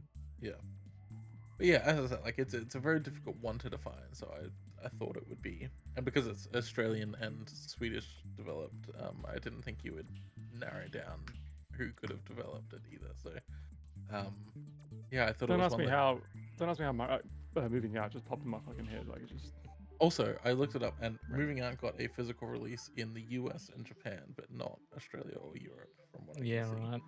But yeah, as I said, like it's a very difficult one to define. So I thought it would be, and because it's Australian and Swedish developed, I didn't think you would narrow down who could have developed it either. So yeah, I thought Don't it was ask one me that... how. Don't ask me how Moving Out just popped in my fucking head. Like it just. Also, I looked it up, and Moving Out got a physical release in the US and Japan, but not Australia or Europe, from what I Yeah, can see. right.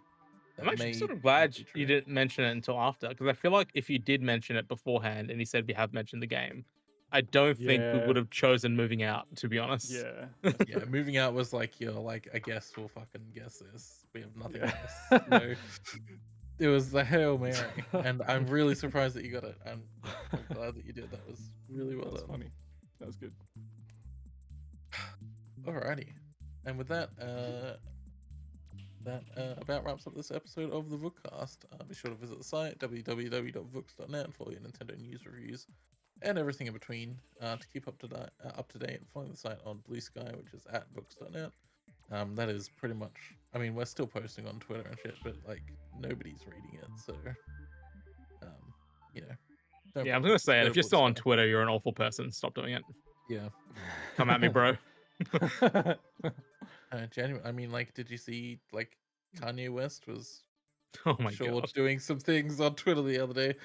That I'm actually may sort of not glad be you true. didn't mention it until after, because I feel like if you did mention it beforehand and you said we have mentioned the game, I don't think we Yeah. would have chosen Moving Out, to be honest. Yeah. Yeah, Moving Out was like, you're like, I guess we'll fucking guess this. We have nothing Yeah. else. No. It was the Hail Mary, and I'm really surprised that you got it. I'm glad that you did. That was really well That was done. funny. That was good. Alrighty, and with that, that about wraps up this episode of the Vookcast. Be sure to visit the site www.vooks.net for all your Nintendo news, reviews, and everything in between. To keep up to date, follow the site on Blue Sky, which is at vooks.net. That is pretty much. I mean, we're still posting on Twitter and shit, but like nobody's reading it, so you know. Yeah, I'm gonna say it. go If to you're still on Blue Sky. Twitter, you're an awful person. Stop doing it. Yeah. Come at me, bro. January. I mean, like, did you see like Kanye West was Oh my sure god. doing some things on Twitter the other day?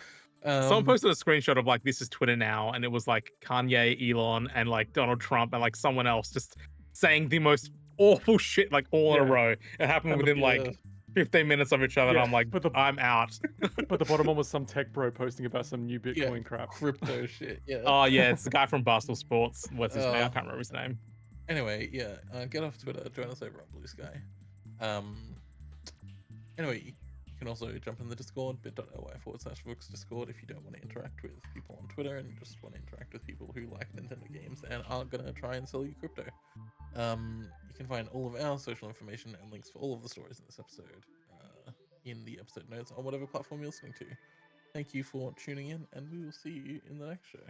Someone posted a screenshot of like, this is Twitter now, and it was like Kanye, Elon, and like Donald Trump and like someone else just saying the most awful shit like all in a Yeah. row. It happened within like 15 minutes of each other, and Yeah, I'm like, but the- I'm out. But the bottom one was some tech bro posting about some new Bitcoin crap. crypto shit. Yeah. Oh yeah, it's the guy from Barstool Sports. What's his name? I Oh. can't remember his name. Anyway, yeah, get off Twitter. Join us over on Blue Sky. Anyway, you can also jump in the Discord, bit.ly/Vooks Discord, if you don't want to interact with people on Twitter and just want to interact with people who like Nintendo games and aren't going to try and sell you crypto. You can find all of our social information and links for all of the stories in this episode in the episode notes on whatever platform you're listening to. Thank you for tuning in, and we will see you in the next show.